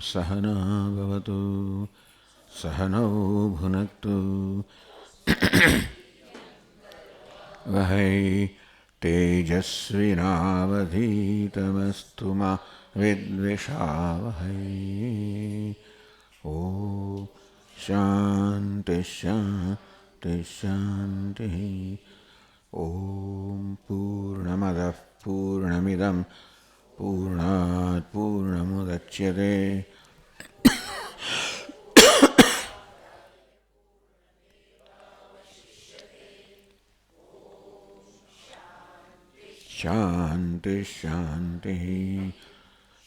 सहना भवतु सहनौ भुनक्तु वहै तेजस्विनावधीतमस्तु मा विद्विषावहै। ॐ शान्ति शान्ति शान्तिः। ॐ पूर्णमदः पूर्णमिदं पूर्णात् पूर्णमुदच्यते शान्ति शान्तिः।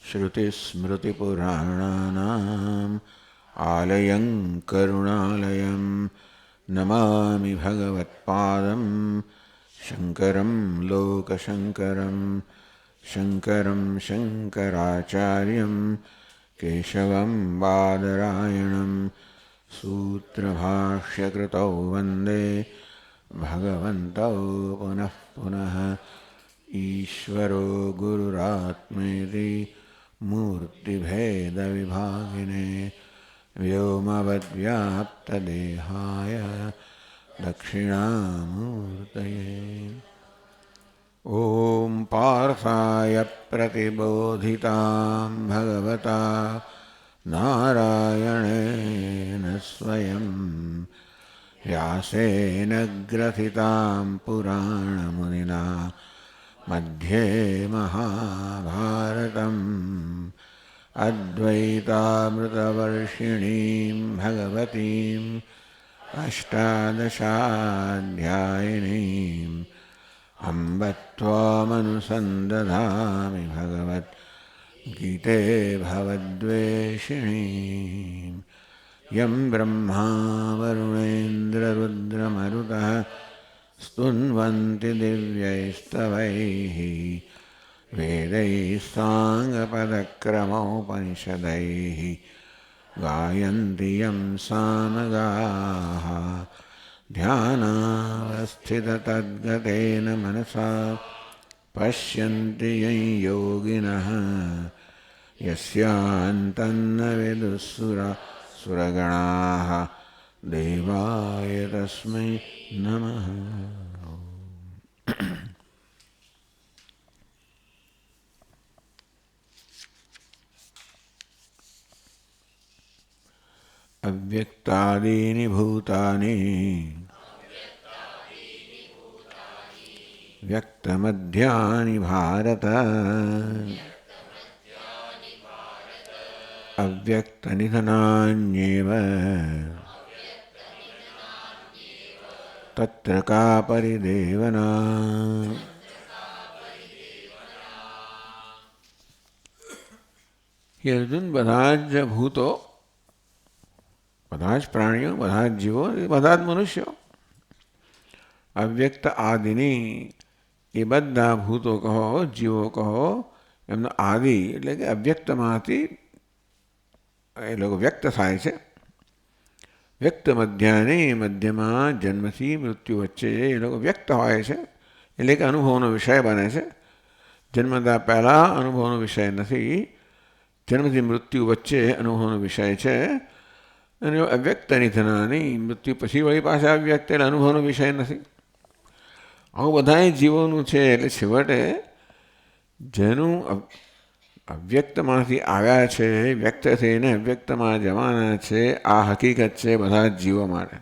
श्रुतिस्मृतिपुराणानाम् आलयं करुणालयं नमामि भगवत्पादं शङ्करं लोकशङ्करं। शङ्करं शङ्कराचार्यं केशवं बादरायणं सूत्रभाष्यकृतौ वन्दे भगवन्तौ पुनः पुनः। ईश्वरो गुरुरात्मेति मूर्तिभेदविभागिने व्योमवद्व्याप्तदेहाय दक्षिणामूर्तये। ॐ पार्थाय प्रतिबोधितां भगवता नारायणेन स्वयं व्यासेन ग्रथितां पुराणमुनिना मध्ये महाभारतम् अद्वैतामृतवर्षिणीं भगवतीम् अष्टादशाध्यायिनीम् अम्ब त्वामनुसन्दधामि भगवद्गीते भवद्वेषिणीम्। यं ब्रह्मा वरुणेन्द्ररुद्रमरुतः स्तुन्वन्ति दिव्यैस्तवैः वेदैः साङ्गपदक्रमोपनिषदैः गायन्ति यं सामगाः। ध्यानावस्थिततद्गतेन मनसा पश्यन्ति यं योगिनः यस्यान्तन्न विदुःसुरगणाः देवाय तस्मै नमः। अव्यक्तादीनि भूतानि व्यक्तमध्यानि भारत अव्यक्तनिधनान्येव तत्र का परिदेवना। ये अर्जुन બધા જ ભૂતો બધા જ પ્રાણીઓ બધા જ જીવો બધા જ મનુષ્યો અવ્યક્ત આદિની એ બધા ભૂતો કહો જીવો કહો એમનો આદિ એટલે કે અવ્યક્તમાંથી એ લોકો વ્યક્ત થાય છે. વ્યક્ત મધ્યાને મધ્યમાં જન્મથી મૃત્યુ વચ્ચે એ લોકો વ્યક્ત હોય છે એટલે કે અનુભવનો વિષય બને છે. જન્મતા પહેલાં અનુભવનો વિષય નથી, જન્મથી મૃત્યુ વચ્ચે અનુભવનો વિષય છે. અને અવ્યક્ત નિધનાની મૃત્યુ પછી વળી પાછા અવ્યક્ત એટલે અનુભવનો વિષય નથી. આવું બધાય જીવોનું છે. એટલે છેવટે જેનું અવ્યક્તમાંથી આવ્યા છે વ્યક્ત થઈને અવ્યક્તમાં જવાના છે આ હકીકત છે બધા જ જીવો માટે.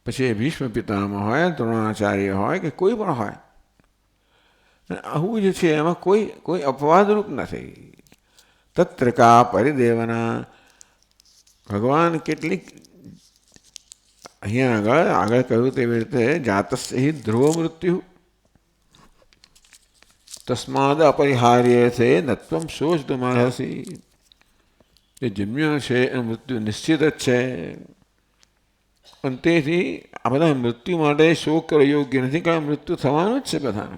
પછી એ ભીષ્મ પિતામહ હોય, દ્રોણાચાર્ય હોય કે કોઈ પણ હોય, આવું જે છે એમાં કોઈ અપવાદરૂપ નથી. તત્ર કા પરિદેવના. ભગવાન કેટલીક અહીંયા આગળ કહ્યું તેવી રીતે જાતસ્ય હિ ધ્રુવ મૃત્યુ તસ્માદ અપરિહાર્ય છે નત્વમ શોચતુમર્હસી. એ જન્મ્યો છે એનું મૃત્યુ નિશ્ચિત જ છે. પણ તેથી આ બધા મૃત્યુ માટે શોક કરવો યોગ્ય નથી, કારણ મૃત્યુ થવાનું જ છે બધાને.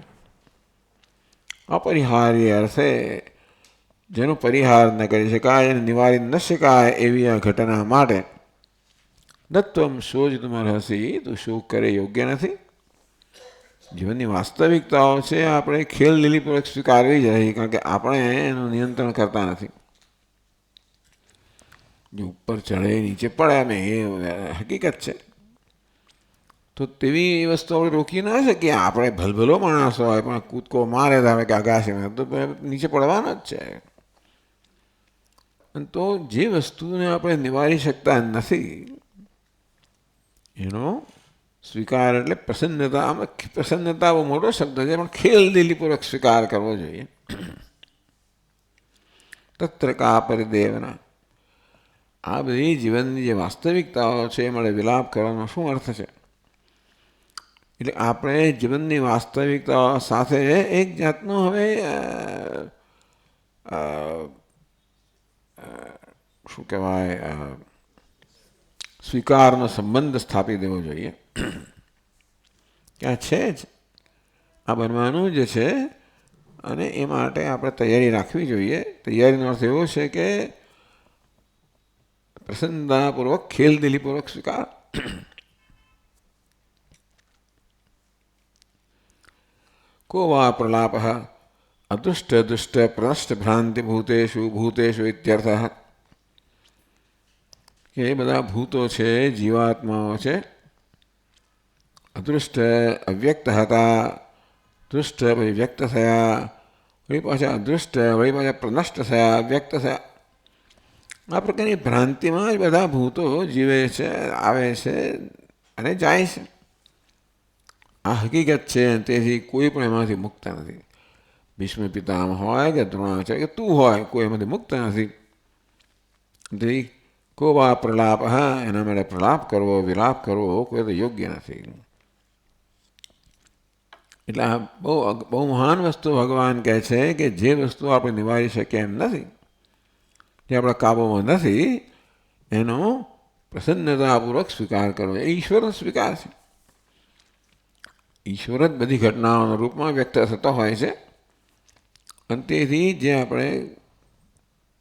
અપરિહાર્ય અર્થે જેનો પરિહાર ન કરી શકાય એને નિવારી ન શકાય એવી આ ઘટના માટે નત્વમ શોચતુમર્હસી, તું શોક કરે યોગ્ય નથી. જીવનની વાસ્તવિકતાઓ છે આપણે ખેલ લીલીપૂર્વક સ્વીકારવી જ રહી, કારણ કે આપણે એનું નિયંત્રણ કરતા નથી. જો ઉપર ચડે નીચે પડે અમે એ હકીકત છે. તો તેવી વસ્તુ આપણે રોકી ના શકીએ. આપણે ભલભલો માણસ હોય પણ કૂદકો મારે તો આવે કે આકાશમાં તો નીચે પડવાના જ છે. તો જે વસ્તુને આપણે નિવારી શકતા નથી એનો સ્વીકાર એટલે પ્રસન્નતા. આમાં પ્રસન્નતા બહુ મોટો શબ્દ છે પણ ખેલદિલીપૂર્વક સ્વીકાર કરવો જોઈએ. તત્ર કા પરિદેવના. આ બધી જીવનની જે વાસ્તવિકતાઓ છે એ મળે વિલાપ કરવાનો શું અર્થ છે? એટલે આપણે જીવનની વાસ્તવિકતાઓ સાથે એક જાતનો હવે શું કહેવાય સ્વીકારનો સંબંધ સ્થાપી દેવો જોઈએ કે આ છે જ, આ બનવાનું જ છે અને એ માટે આપણે તૈયારી રાખવી જોઈએ. તૈયારીનો અર્થ એવો છે કે પ્રસન્નતાપૂર્વક ખેલદિલીપૂર્વક સ્વીકાર. કો વા પ્રલાપ અદુષ્ટ દુષ્ટ પ્રનષ્ટ ભ્રાંતિ ભૂતેષુ ભૂતેષુ ઇત્યર્થ. કે એ બધા ભૂતો છે, જીવાત્માઓ છે, અદૃષ્ટ અવ્યક્ત હતા, દુષ્ટ પછી વ્યક્ત થયા, વળી પાછા અદૃષ્ટ, વળી પાછા પ્રનષ્ટ થયા, વ્યક્ત થયા. આ પ્રકારની ભ્રાંતિમાં જ બધા ભૂતો જીવે છે, આવે છે અને જાય છે. આ હકીકત છે. તેથી કોઈ પણ એમાંથી મુક્ત નથી. ભીષ્મ પિતામહ હોય કે દ્રોણાચાર્ય કે તું હોય, કોઈ એમાંથી મુક્ત નથી. તેથી કો વા પ્રલાપ, એના માટે પ્રલાપ કરવો, વિલાપ કરવો કોઈ તો યોગ્ય નથી. એટલે આ બહુ મહાન વસ્તુ ભગવાન કહે છે કે જે વસ્તુ આપણે નિવારી શકીએ એમ નથી, જે આપણા કાબૂમાં નથી, એનો પ્રસન્નતાપૂર્વક સ્વીકાર કરવો એ ઈશ્વરનો સ્વીકાર છે. ઈશ્વર જ બધી ઘટનાઓના રૂપમાં વ્યક્ત થતો હોય છે અને તેથી જે આપણે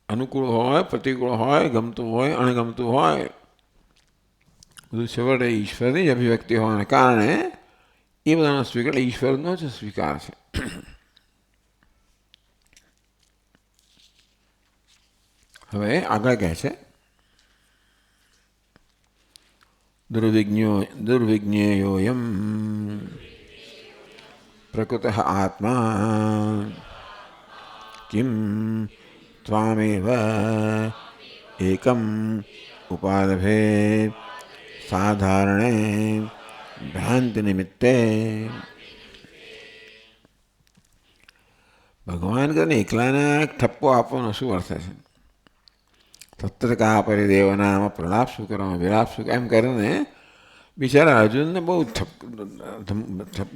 અનુકૂળ હોય, પ્રતિકૂળ હોય, ગમતું હોય, અણગમતું હોય, બધું છેવટે ઈશ્વરની જ અભિવ્યક્તિ હોવાને કારણે એ બધાનો સ્વીકાર ઈશ્વરનો જ સ્વીકાર છે. હવે આગળ કહે છે દુર્વિજ્ઞેયોયમ પ્રકૃત આત્મા કિમ ત્વામેવ એકમ ઉપાલભે સાધારણે ભ્રાંતિ નિમિત્તે. ભગવાન કરીને એકલાને ઠપકો આપવાનો શું અર્થ છે? તત્ર કા પરિદેવના, આમાં પ્રલાપ શું કરવાનો, વિલાપ શું, એમ કરીને બિચારા અર્જુનને બહુ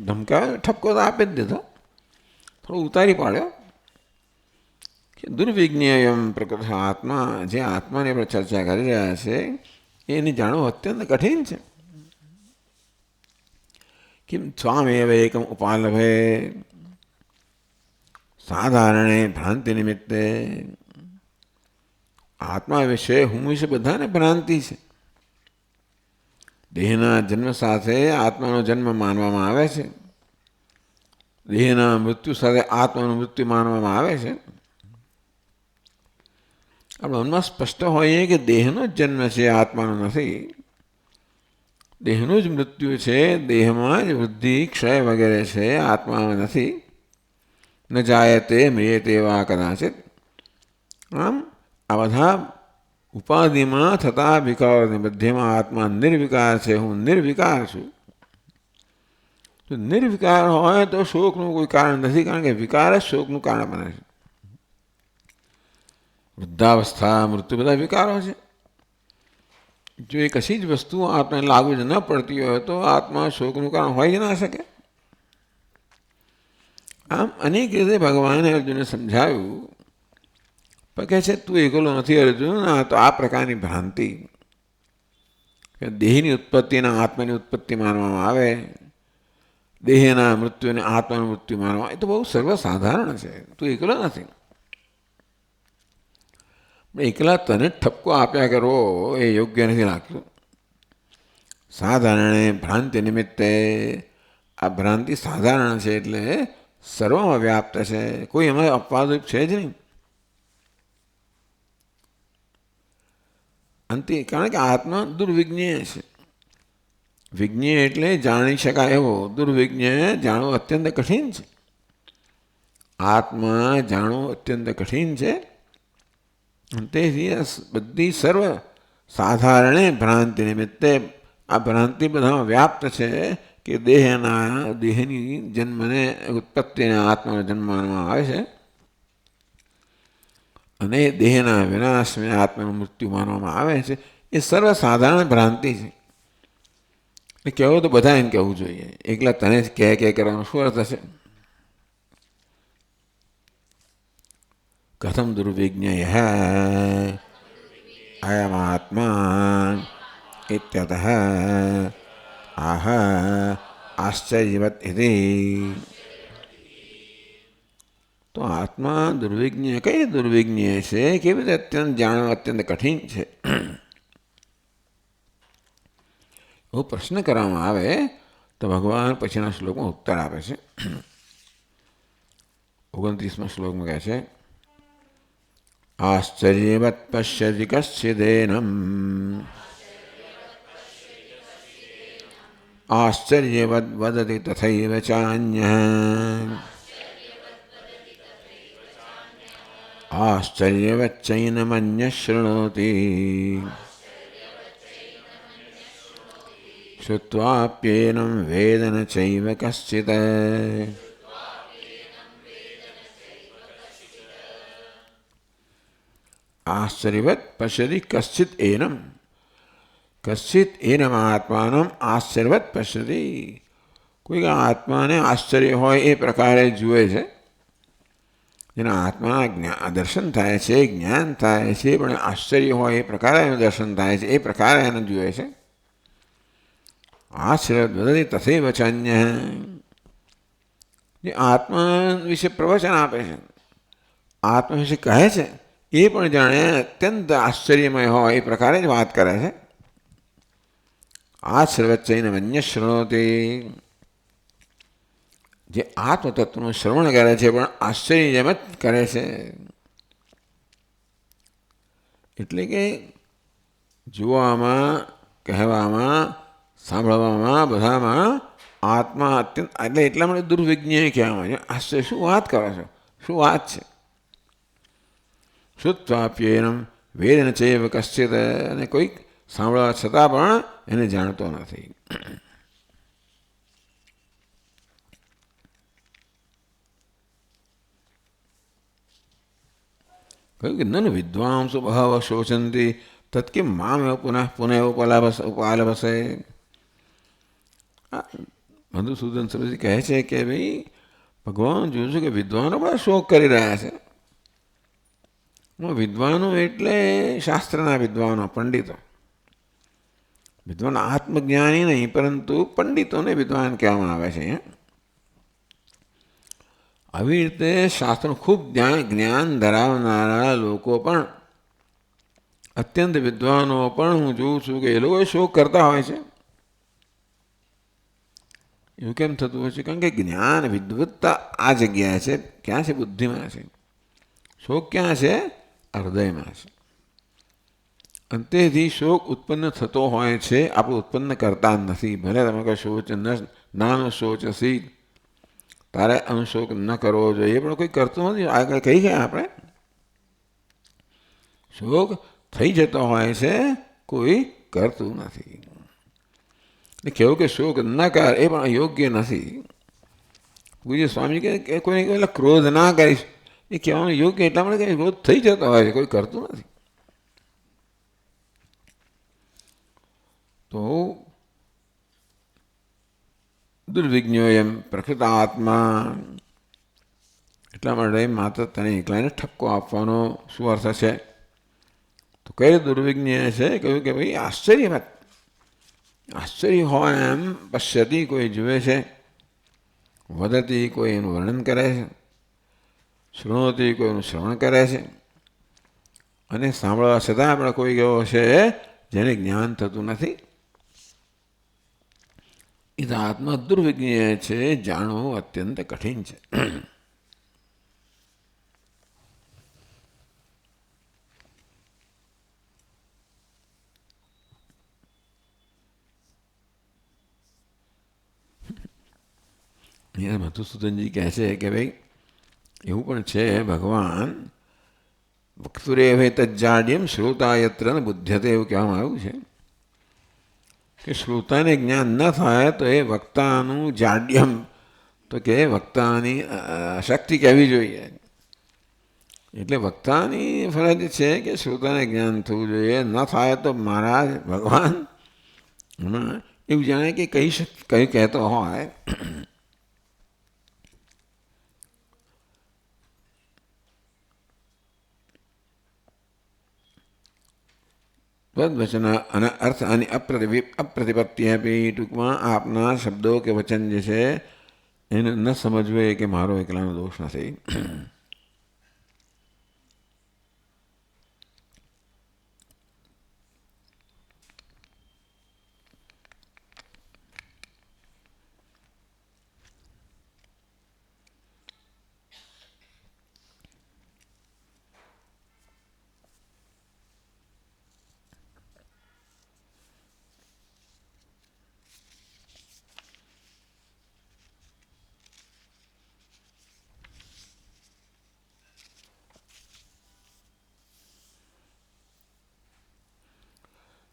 ધમકાવે. ઠપકો તો આપી જ દીધો, થોડો ઉતારી પાડ્યો કે દુર્વિજ્ઞેયમ પ્રકૃત આત્મા, જે આત્માની આપણે ચર્ચા કરી રહ્યા છે એને જાણવું અત્યંત કઠિન છે. કિમ સ્વામેવ એકમ ઉપાલભે સાધારણે ભ્રાંતિ નિમિત્તે. આત્મા વિશે, હું વિશે બધાને ભ્રાંતિ છે. દેહના જન્મ સાથે આત્માનો જન્મ માનવામાં આવે છે, દેહના મૃત્યુ સાથે આત્માનું મૃત્યુ માનવામાં આવે છે. આપણે મનમાં સ્પષ્ટ હોઈએ કે દેહનો જ જન્મ છે, આત્માનો નથી. દેહનું જ મૃત્યુ છે, દેહમાં જ વૃદ્ધિ ક્ષય વગેરે છે, આત્મામાં નથી. ન જાયતે મ્રિયતે વા કદાચિત. આમ આ બધા ઉપાધિમાં થતા વિકારોની મધ્યમાં આત્મા નિર્વિકાર છે, હું નિર્વિકાર છું. તો નિર્વિકાર હોય તો શોકનું કોઈ કારણ નથી, કારણ કે વિકાર જ શોકનું કારણ બને છે. વૃદ્ધાવસ્થા, મૃત્યુ બધા વિકારો છે. જો એ કશી જ વસ્તુ આત્માને લાગુ જ ન પડતી હોય તો આત્મા શોકનું કારણ હોય જ ના શકે. આમ અનેક રીતે ભગવાને અર્જુનને સમજાવ્યું, પણ કહે છે તું એકલો નથી અર્જુન. તો આ પ્રકારની ભ્રાંતિ કે દેહની ઉત્પત્તિના આત્માની ઉત્પત્તિ માનવામાં આવે, દેહના મૃત્યુને આત્માનું મૃત્યુ માનવા, એ તો બહુ સર્વસાધારણ છે. તું એકલો નથી. એકલા તને ઠપકો આપ્યા કરવો એ યોગ્ય નથી લાગતું. સાધારણે ભ્રાંતિ નિમિત્તે, આ ભ્રાંતિ સાધારણ છે એટલે સર્વમાં વ્યાપ્ત છે, કોઈ એમાં અપવાદરૂપ છે જ નહીં. ભ્રાંતિ, કારણ કે આત્મા દુર્વિજ્ઞેય છે. વિજ્ઞેય એટલે જાણી શકાય એવો, દુર્વિજ્ઞેય જાણવું અત્યંત કઠિન છે. આત્મા જાણવું અત્યંત કઠિન છે. તેથી બધી સર્વ સાધારણે ભ્રાંતિ નિમિત્તે આ ભ્રાંતિ બધામાં વ્યાપ્ત છે કે દેહની જન્મને ઉત્પત્તિને આત્માનો જન્મ માનવામાં આવે છે અને દેહના વિનાશને આત્માનું મૃત્યુ માનવામાં આવે છે. એ સર્વસાધારણ ભ્રાંતિ છે. એ કહેવું તો બધા એને કહેવું જોઈએ, એકલા તને જ કહે કરવાનો શું અર્થ હશે? કથમ દુર્વિજ્ઞેય અયમાત્મા ઇત્યતઃ આહ આશ્ચર્યવત ઇતિ. તો આત્મા દુર્વિજ્ઞેય કઈ દુર્વિજ્ઞેય છે? કેવી રીતે અત્યંત જાણવું અત્યંત કઠિન છે? એવો પ્રશ્ન કરવામાં આવે તો ભગવાન પછીના શ્લોકમાં ઉત્તર આપે છે. 29મા શ્લોકમાં કહે છે, આશ્ચર્યવત પશ્યતિ કશ્ચિદેનમ આશ્ચર્યવદ વદતિ તથૈવ ચાન્યઃ આશ્ચર્યવચ્ચૈનમન્યઃ શૃણોતિ શ્રુત્વાપ્યેनं વેદ ન ચૈવ કશ્ચિत्. આશ્ચર્યવત પશ્યતિ કશ્ચિત એનમ, કશ્ચિત એનમ આત્માનમ આશ્ચર્યવત પશ્યતિ. કોઈક આત્માને આશ્ચર્ય હોય એ પ્રકારે જુએ છે. જેના આત્માના દર્શન થાય છે, જ્ઞાન થાય છે, પણ આશ્ચર્ય હોય એ પ્રકારે એનું દર્શન થાય છે, એ પ્રકારે એને જુએ છે. આશ્ચર્ય વદતિ તથૈવ ચાન્યઃ. જે આત્મા વિશે પ્રવચન આપે છે, આત્મા વિશે કહે છે, એ પણ જાણે અત્યંત આશ્ચર્યમય હોય એ પ્રકારે જ વાત કરે છે. આશ્ચર્યવચ્ચૈનમન્યઃ શૃણોતિ. જે આત્મતત્વનું શ્રવણ કરે છે પણ આશ્ચર્ય જેમ જ કરે છે. એટલે કે જોવામાં, કહેવામાં, સાંભળવામાં બધામાં આત્મા અત્યંત, એટલે એટલા માટે દુર્વિજ્ઞેય કહેવામાં આવે. આશ્ચર્ય, શું વાત કરો છો, શું વાત છે? શ્રુત્વાપ્યેનમ વેદ ન ચૈવ કશ્ચિત. અને કોઈક સાંભળવા છતાં પણ એને જાણતો નથી. કહ્યું કે નન વિદ્વાંસો બહવ શોચંતી તત્કિમ મામેવ પુનઃ પુનઃ ઉપાલભસે. મધુસૂદન સરસ્વતી કહે છે કે ભાઈ ભગવાન જોયું છું કે વિદ્વાનો બધા શોક કરી રહ્યા છે. વિદ્વાનો એટલે શાસ્ત્રના વિદ્વાનો, પંડિતો. વિદ્વાન આત્મજ્ઞાની નહીં, પરંતુ પંડિતોને વિદ્વાન કહેવામાં આવે છે. આવી રીતે શાસ્ત્રનું ખૂબ જ્ઞાન ધરાવનારા લોકો પણ, અત્યંત વિદ્વાનો પણ હું જોઉં છું કે એ લોકો શોક કરતા હોય છે. એવું કેમ થતું હોય છે? કારણ કે જ્ઞાન, વિદ્વત્તા આ જગ્યાએ છે. ક્યાં છે? બુદ્ધિમાં છે. શોક ક્યાં છે? હૃદયમાં છે. અંતેથી શોક ઉત્પન્ન થતો હોય છે, આપણે ઉત્પન્ન કરતા નથી. ભલે તમે કહો શોચ નાનો શોચ હસી, તારે અનુશોક ન કરવો જોઈએ, પણ કોઈ કરતું નથી. આગળ કહી ગયા આપણે, શોક થઈ જતો હોય છે, કોઈ કરતું નથી. કહેવું કે શોક ન કર એ પણ યોગ્ય નથી. પૂજ્ય સ્વામી કે કોઈને પહેલાં ક્રોધ ના કરીશ, એ કહેવાનું યોગ્ય એટલા માટે કે ક્રોધ થઈ જતો હોય છે, કોઈ કરતું નથી. તો દુર્વિજ્ઞોયમ પ્રકૃતાત્મા. એટલા માટે માત્ર તને એકલાને ઠપકો આપવાનો શું અર્થ છે? તો કઈ દુર્વિજ્ઞ છે? કહ્યું કે ભાઈ આશ્ચર્યવત, આશ્ચર્ય હોય એમ પશ્યતિ કોઈ જુએ છે, વદતી કોઈ એનું વર્ણન કરે છે, શૃણોતી કોઈ એનું શ્રવણ કરે છે, અને સાંભળવા છતાં પણ કોઈ એવો છે જેને જ્ઞાન થતું નથી. એ તો આત્મા દુર્વિજ્ઞ છે, જાણવું અત્યંત કઠિન છે. અહીંયા મધુસૂદનજી કહે છે કે ભાઈ એવું પણ છે ભગવાન વક્તુરે હવે તજ્જાડ્યમ શ્રોતા યત્ર ન બુદ્ધ્યતે એવું કહેવામાં આવ્યું છે કે શ્રોતાને જ્ઞાન ન થાય તો એ વક્તાનું જાડ્યમ તો કે વક્તાની શક્તિ કહેવી જોઈએ. એટલે વક્તાની ફરજ છે કે શ્રોતાને જ્ઞાન થવું જોઈએ. ન થાય તો મહારાજ ભગવાન એવું જાણે કે કઈ કહેતો હોય વચન અને અર્થ અને અપ્રતિપત્તિ આપી. ટૂંકમાં આપના શબ્દો કે વચન જે છે એને ન સમજવું એ કે મારો એકલાનો દોષ નથી.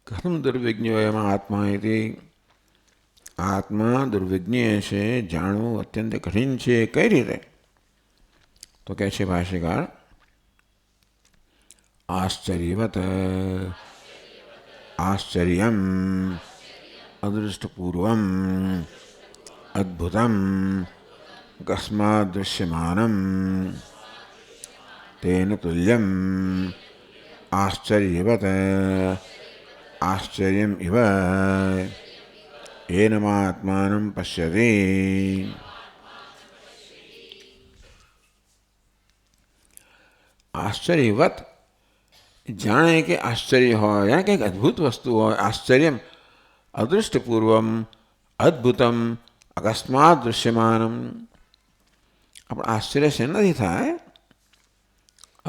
કથમ દુર્વિજ્ઞો એમાં આત્મા એથી આત્મા દુર્વિજ્ઞ છે જાણવું અત્યંત કઠિન છે. કઈ રીતે? તો કહે છે ભાષ્યકાર આશ્ચર્યવત આશ્ચર્યમ અદૃષ્ટપૂર્વમ અદ્ભુતમ અકસ્માત દૃશ્યમાનમ તેન તુલ્યમ આશ્ચર્યવત આશ્ચર્યમ ઇવ એનમાત્માનં પશ્યતિ. આશ્ચર્યવત જાણે કે આશ્ચર્ય હોય, જાણે કંઈક અદ્ભુત વસ્તુ હોય. આશ્ચર્યમ અદૃષ્ટપૂર્વમ અદ્ભુતમ અકસ્માત દૃશ્યમાનમ. આપણે આશ્ચર્ય શેનાથી થાય?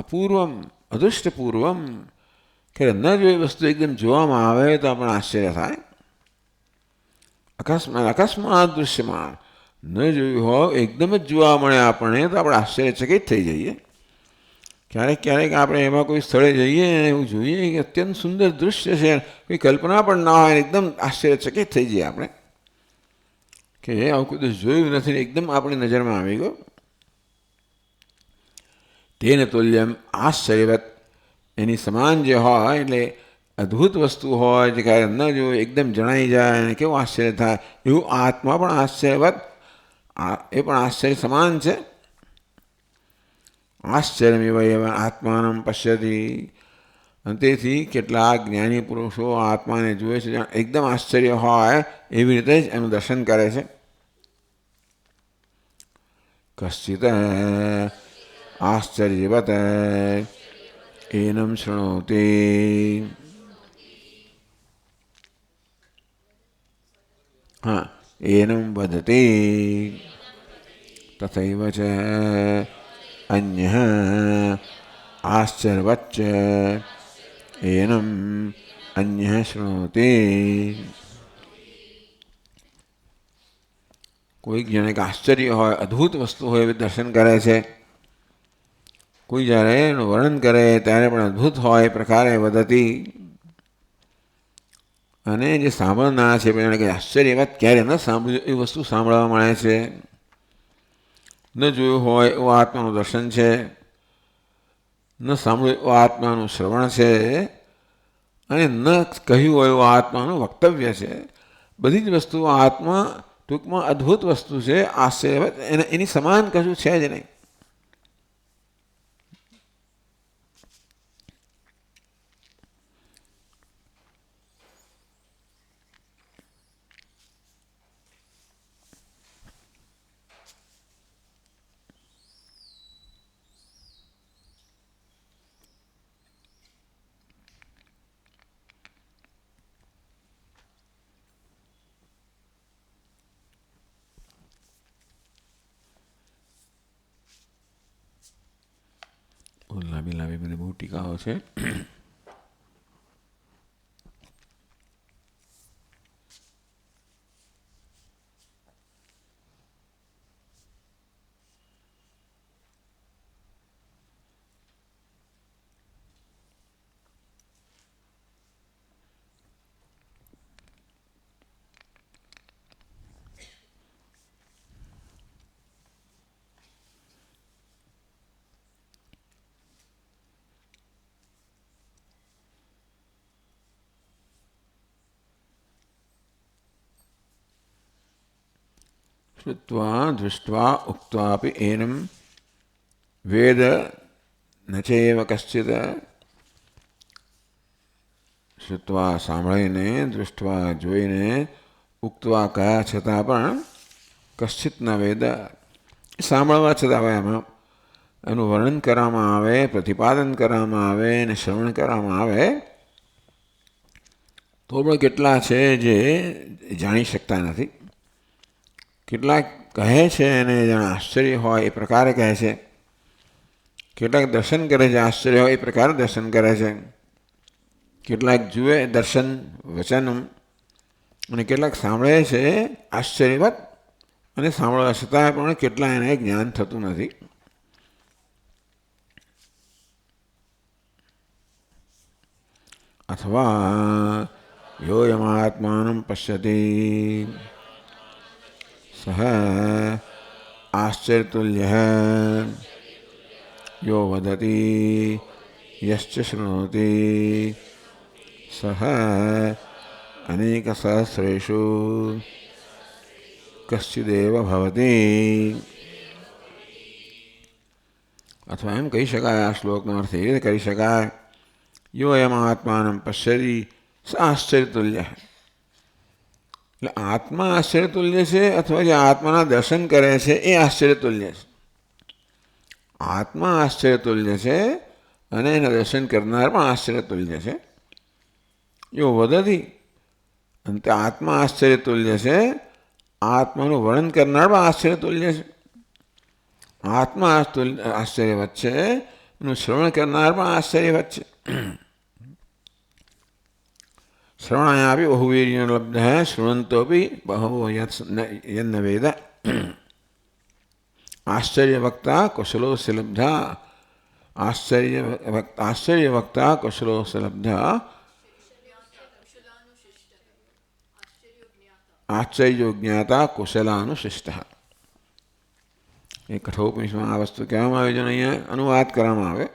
અપૂર્વમ અદૃષ્ટપૂર્વમ કે ન જોઈ વસ્તુ એકદમ જોવામાં આવે તો આપણને આશ્ચર્ય થાય. અકસ્માત દૃશ્યમાન ન જોયું હોય એકદમ જ જોવા મળે આપણને તો આપણે આશ્ચર્યચકિત થઈ જઈએ. ક્યારેક ક્યારેક આપણે એમાં કોઈ સ્થળે જઈએ અને એવું જોઈએ કે અત્યંત સુંદર દૃશ્ય છે, કોઈ કલ્પના પણ ના હોય, એકદમ આશ્ચર્યચકિત થઈ જઈએ આપણે કે આવું કોઈ દિવસ જોયું નથી, એકદમ આપણી નજરમાં આવી ગયો. તેન તુલ્યમ આશ્ચર્યવત એની સમાન જે હોય એટલે અદ્ભુત વસ્તુ હોય જે ક્યારે ન જોયું એકદમ જણાઈ જાય અને કેવું આશ્ચર્ય થાય એવું આત્મા પણ આશ્ચર્યવત એ પણ આશ્ચર્ય સમાન છે. આશ્ચર્યમેવ આત્માનં પશ્યતિ. અને તેથી કેટલાક જ્ઞાની પુરુષો આત્માને જુએ છે એકદમ આશ્ચર્ય હોય એવી રીતે જ એનું દર્શન કરે છે. કશ્ચિત આશ્ચર્યવત એનમ શૃણોતિ. હા, એનમ વદતિ તથૈવ ચ અન્યઃ આશ્ચર્યવચ્ચ એનમ અન્યઃ શૃણોતિ. કોઈક જાણે કે આશ્ચર્ય હોય, અદ્ભુત વસ્તુ હોય એવી દર્શન કરે છે. કોઈ જ્યારે એનું વર્ણન કરે ત્યારે પણ અદ્ભુત હોય એ પ્રકારે વદતી. અને જે સાંભળનાર છે એને કંઈ આશ્ચર્યવત ક્યારે ન સાંભળ્યું એ વસ્તુ સાંભળવા મળે છે. ન જોયું હોય એવું આત્માનું દર્શન છે, ન સાંભળ્યું એવું આત્માનું શ્રવણ છે, અને ન કહ્યું હોય એવું આત્માનું વક્તવ્ય છે. બધી જ વસ્તુઓ આત્મા ટૂંકમાં અદ્ભુત વસ્તુ છે, આશ્ચર્યવત. એની સમાન કશું છે જ નહીં. લાંબી લાંબી બધી બહુ ટીકાઓ છે. શ્રુત્વા દૃષ્ટ્વા ઉક્ત્વાપી એનમ વેદ ન ચેવ કશ્ચિત. શ્રુત્વા સાંભળીને, દૃષ્ટ્વા જોઈને, ઉક્ત્વા કયા છતાં પણ કશ્ચિત ન વેદ, સાંભળવા છતાં હવે એમાં એનું વર્ણન કરવામાં આવે, પ્રતિપાદન કરવામાં આવે અને શ્રવણ કરવામાં આવે તો પણ કેટલા છે જે જાણી શકતા નથી. કેટલાક કહે છે અને જાણે આશ્ચર્ય હોય એ પ્રકારે કહે છે, કેટલાક દર્શન કરે છે, આશ્ચર્ય હોય એ પ્રકારે દર્શન કરે છે, કેટલાક જુએ દર્શન વચન અને કેટલાક સાંભળે છે આશ્ચર્યવત અને સાંભળવા છતાં પણ કેટલા એને જ્ઞાન થતું નથી. અથવા યોયમાત્માનં પશ્યતિ સહ આશ્ચર્યતુલ્યઃ યો વદતિ યશ્ચ શૃણોતિ સહ અનેકસહસ્રેષુ કશ્ચિદેવ ભવતિ. અથવા એમ કહી શકાય, આ શ્લોકનો અર્થ એ રીતે કરી શકાય, યો એમ આત્માનં પશ્યતિ સ આશ્ચર્યતુલ્ય. એટલે આત્મા આશ્ચર્યતુલ્ય છે અથવા જે આત્માના દર્શન કરે છે એ આશ્ચર્યતુલ્ય છે. આત્મા આશ્ચર્યતુલ્ય છે અને એના દર્શન કરનાર પણ આશ્ચર્યતુલ્ય છે. યો વદતિ, અંતે આત્મા આશ્ચર્યતુલ્ય છે, આત્માનું વર્ણન કરનાર પણ આશ્ચર્યતુલ્ય છે. આત્મા આશ્ચર્યવત છે, એનું શ્રવણ કરનાર પણ આશ્ચર્યવત છે. શ્રવણાયાપી બહુવીર્ય લબ્ધ શૃણંતોપી બહવો યન્ન વેદ. આશ્ચર્યવક્તા કુશલોસ્ય લબ્ધા. આશ્ચર્યવક્તા કુશલોસ્ય લબ્ધા. આશ્ચર્યો જ્ઞાતા કુશલાનુશિષ્ટ. એ કઠોપનિષદમાં આ વસ્તુ કહેવામાં આવે છે અને અહીંયા અનુવાદ કરવામાં આવે.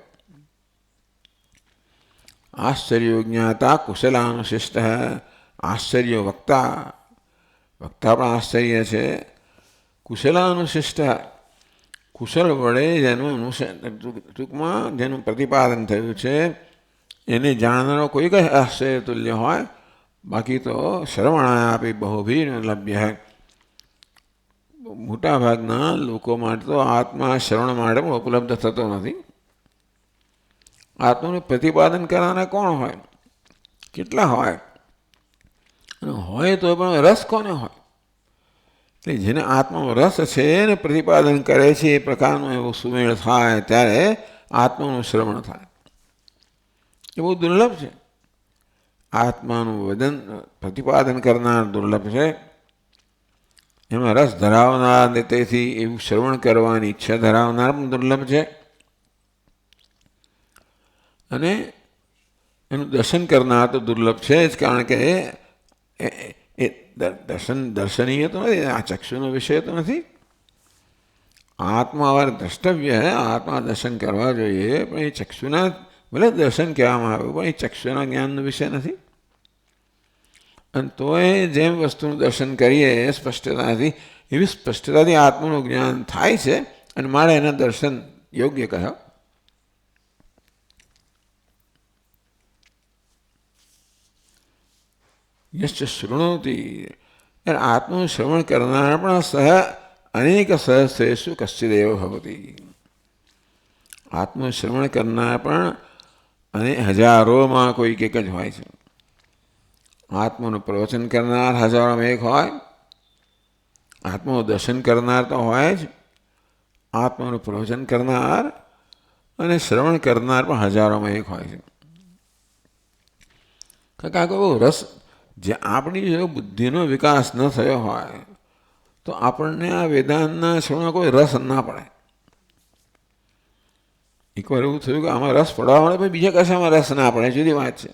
આશ્ચર્યો જ્ઞાતા કુશલાનુશિષ્ટ. આશ્ચર્યો વક્તા, વક્તા પણ આશ્ચર્ય છે. કુશલાનુશિષ્ટ, કુશલ વડે જેનું ટૂંકમાં જેનું પ્રતિપાદન થયું છે એને જાણનારો કોઈ કંઈ આશ્ચર્યતુલ્ય હોય. બાકી તો શ્રવણાયાપી બહુભીર લભ્ય. મોટાભાગના લોકો માટે તો આત્મા શ્રવણ માટે પણ ઉપલબ્ધ થતો નથી. આત્માનું પ્રતિપાદન કરવાના કોણ હોય? કેટલા હોય? હોય તો પણ રસ કોને હોય? એટલે જેને આત્માનો રસ છે એને પ્રતિપાદન કરે છે એ પ્રકારનું એવો સુમેળ થાય ત્યારે આત્માનું શ્રવણ થાય. એ બહુ દુર્લભ છે. આત્માનું વદન પ્રતિપાદન કરનાર દુર્લભ છે. એમાં રસ ધરાવનાર ને તેથી એવું શ્રવણ કરવાની ઈચ્છા ધરાવનાર પણ દુર્લભ છે. અને એનું દર્શન કરનાર તો દુર્લભ છે જ, કારણ કે એ દર્શનીય તો નથી, આ ચક્ષુનો વિષય તો નથી. આત્મા વાર દ્રષ્ટવ્ય, આત્મા દર્શન કરવા જોઈએ, પણ એ ચક્ષુના ભલે દર્શન કહેવામાં આવ્યું પણ એ ચક્ષુના જ્ઞાનનો વિષય નથી. અને તોય જેમ વસ્તુનું દર્શન કરીએ સ્પષ્ટતાથી, એવી સ્પષ્ટતાથી આત્માનું જ્ઞાન થાય છે અને મારે એના દર્શન યોગ્ય કહ્યા. યશ્ચ શૃણોતિ, આત્માનું શ્રવણ કરનાર પણ સહ અનેક સહસ્રેષુ કશ્ચિદેવ ભવતિ. આત્માનું શ્રવણ કરનાર પણ અને હજારોમાં કોઈક એક જ હોય છે. આત્માનું પ્રવચન કરનાર હજારોમાં એક હોય, આત્માનું દર્શન કરનાર તો હોય જ, આત્માનું પ્રવચન કરનાર અને શ્રવણ કરનાર પણ હજારોમાં એક હોય છે. કાકા બહુ રસ, જે આપણી જો બુદ્ધિનો વિકાસ ન થયો હોય તો આપણને આ વેદાંતના શ્રવણમાં કોઈ રસ ના પડે. એકવાર એવું થયું કે આમાં રસ પડવા મળે, પછી બીજા કશામાં રસ ના પડે, જુદી વાત છે.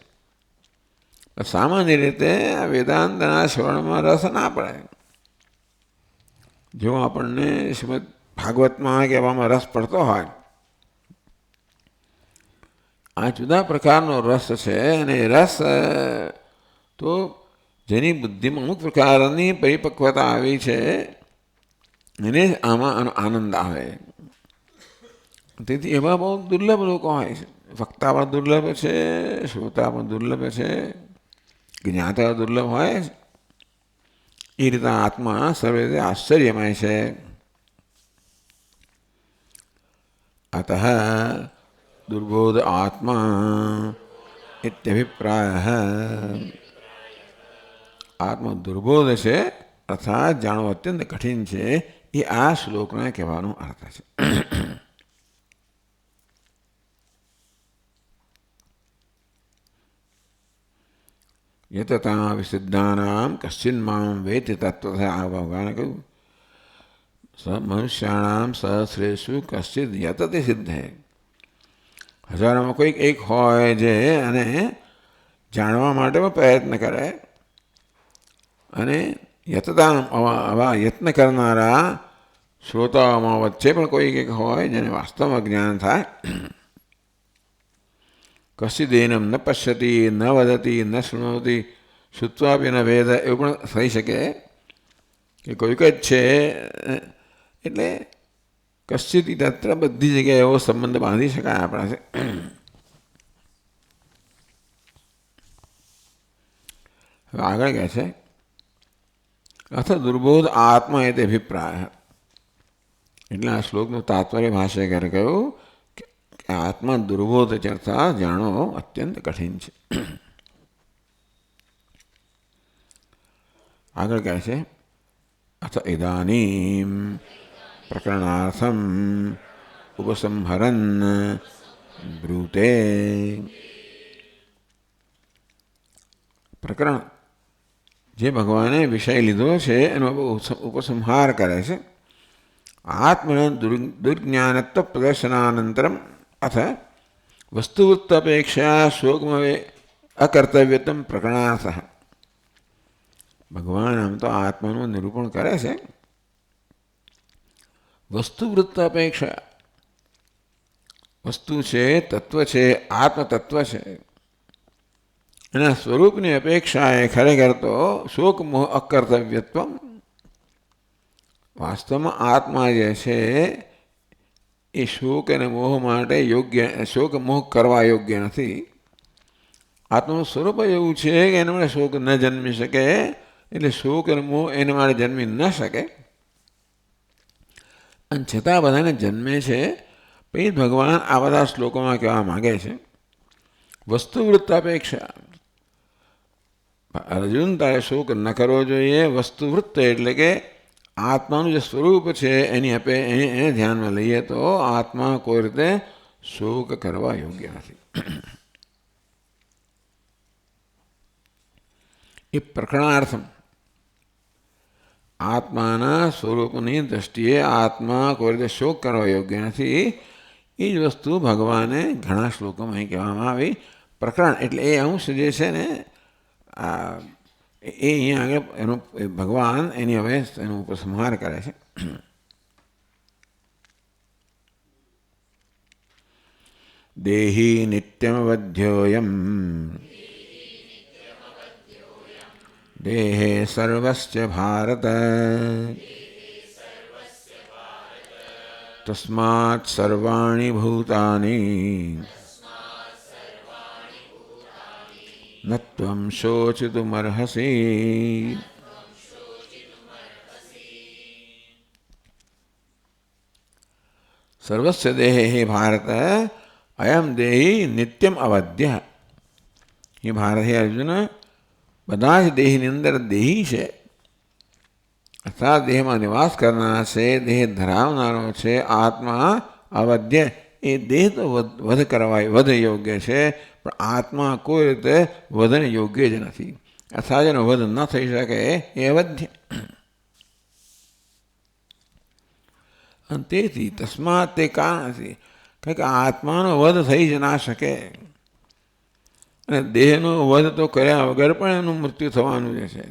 સામાન્ય રીતે આ વેદાંતના શ્રવણમાં રસ ના પડે. જો આપણને શ્રીમદ ભાગવતમાં કહેવામાં રસ પડતો હોય, આ જુદા પ્રકારનો રસ છે. અને રસ તો જેની બુદ્ધિમાં અમુક પ્રકારની પરિપક્વતા આવી છે એને આમાં આનંદ આવે. તેથી એવા બહુ દુર્લભ લોકો હોય છે. વક્તા પણ દુર્લભ છે, શ્રોતા પણ દુર્લભ છે, જ્ઞાતા દુર્લભ હોય. એ રીતે આત્મા સર્વે રીતે આશ્ચર્યમય છે. અતઃ દુર્બોધ આત્મા ઇત્યભિપ્રાય. આત્મા દુર્બોધ છે અર્થાત જાણવું અત્યંત કઠિન છે, એ આ શ્લોકને કહેવાનો અર્થ છે. યતતા વિસિદ્ધાનામ કશ્ચિન મામ વેતિ તત્વતઃ. આ ભગવાને કહ્યું મનુષ્યાણામ સહસ્રેષુ કશ્ચિદ યતતિ સિદ્ધે. હજારોમાં કોઈક એક હોય જે અને જાણવા માટે પ્રયત્ન કરે, અને યતતા આવા યત્ન કરનારા શ્રોતાઓમાં વચ્ચે પણ કોઈક એક હોય જેને વાસ્તવમાં જ્ઞાન થાય. કશ્ચિદેનમ ન પશ્યતિ ન વદતિ ન શૃણોતિ શ્રુત્વાપી ન વેદ. એવું પણ થઈ શકે કે કોઈક જ છે એટલે કશ્ચિત તત્ર બધી જગ્યાએ એવો સંબંધ બાંધી શકાય આપણાથી. હવે આગળ કહે છે અથ દુર્બોધ આત્મા એ તે અભિપ્રાય. એટલે આ શ્લોકનું તાત્પર્ય ભાષ્યકારે કહ્યું કે આત્મા દુર્બોધ ચર્ચા જાણો અત્યંત કઠિન છે. આગળ કહે છે અથ ઇદાનીમ પ્રકરણાર્થમ ઉપસંહરન બ્રૂતે. પ્રકરણ જે ભગવાને વિષય લીધો છે એનો ઉપસંહાર કરે છે. આત્મના દુર્જ્ઞાનત્વ પ્રદર્શનાનંતરમ અથ વસ્તુવૃત્ત અપેક્ષા શોકમવે અકર્તવ્યતમ પ્રકરણાર્થ. ભગવાન આમ તો આત્માનું નિરૂપણ કરે છે. વસ્તુવૃત્ત અપેક્ષા, વસ્તુ છે, તત્વ છે, આત્મતત્વ છે, એના સ્વરૂપની અપેક્ષા એ ખરેખર તો શોક મોહ અકર્તવ્યત્વ. વાસ્તવમાં આત્મા જે છે એ શોક અને મોહ માટે યોગ્ય, શોક મોહ કરવા યોગ્ય નથી. આત્માનું સ્વરૂપ એવું છે કે એના માટે શોક ન જન્મી શકે, એટલે શોક અને મોહ એના માટે જન્મી ન શકે. અને છતાં બધાને જન્મે છે. પછી ભગવાન આ બધા શ્લોકોમાં કહેવા માગે છે વસ્તુવૃત્ત અપેક્ષા. અર્જુન, તારે શોક ન કરવો જોઈએ. વસ્તુવૃત્ત એટલે કે આત્માનું જે સ્વરૂપ છે એને ધ્યાનમાં લઈએ તો આત્મા કોઈ રીતે શોક કરવા યોગ્ય નથી. એ પ્રકરણાર્થમ, આત્માના સ્વરૂપની દ્રષ્ટિએ આત્મા કોઈ રીતે શોક કરવા યોગ્ય નથી. એ જ વસ્તુ ભગવાને ઘણા શ્લોકોમાં અહીં કહેવામાં આવી. પ્રકરણ એટલે એ અંશ જે છે ને, એ અહીંયા આગળ એનો ભગવાન એની હવે એનો ઉપસંહાર કરે છે. દેહી નિત્યમવધ્યોયમ દેહે સર્વસ્ય ભારત તસ્માત સર્વાણિ ભૂતાની ન ત્વં શોચિતુમર્હસી. સર્વસ્ય દેહે હે ભારત અયમ દેહી નિત્યમ અવધ્ય. હે ભારત, હે અર્જુન, બધા જ દેહની અંદર દેહી છે, અર્થાત દેહમાં નિવાસ કરનાર છે, દેહ ધરાવનારો છે. આત્મા અવધ્ય, એ દેહ તો વધ કરવા વધ યોગ્ય છે, પણ આત્મા કોઈ રીતે વધને યોગ્ય જ નથી. અર્થાત એનો વધ ન થઈ શકે એ અવધ્ય. અને તેથી તસ્માત તે કારણથી, કારણ કે આત્માનો વધ થઈ જ ના શકે, અને દેહનો વધ તો કર્યા વગર પણ એનું મૃત્યુ થવાનું જ છે.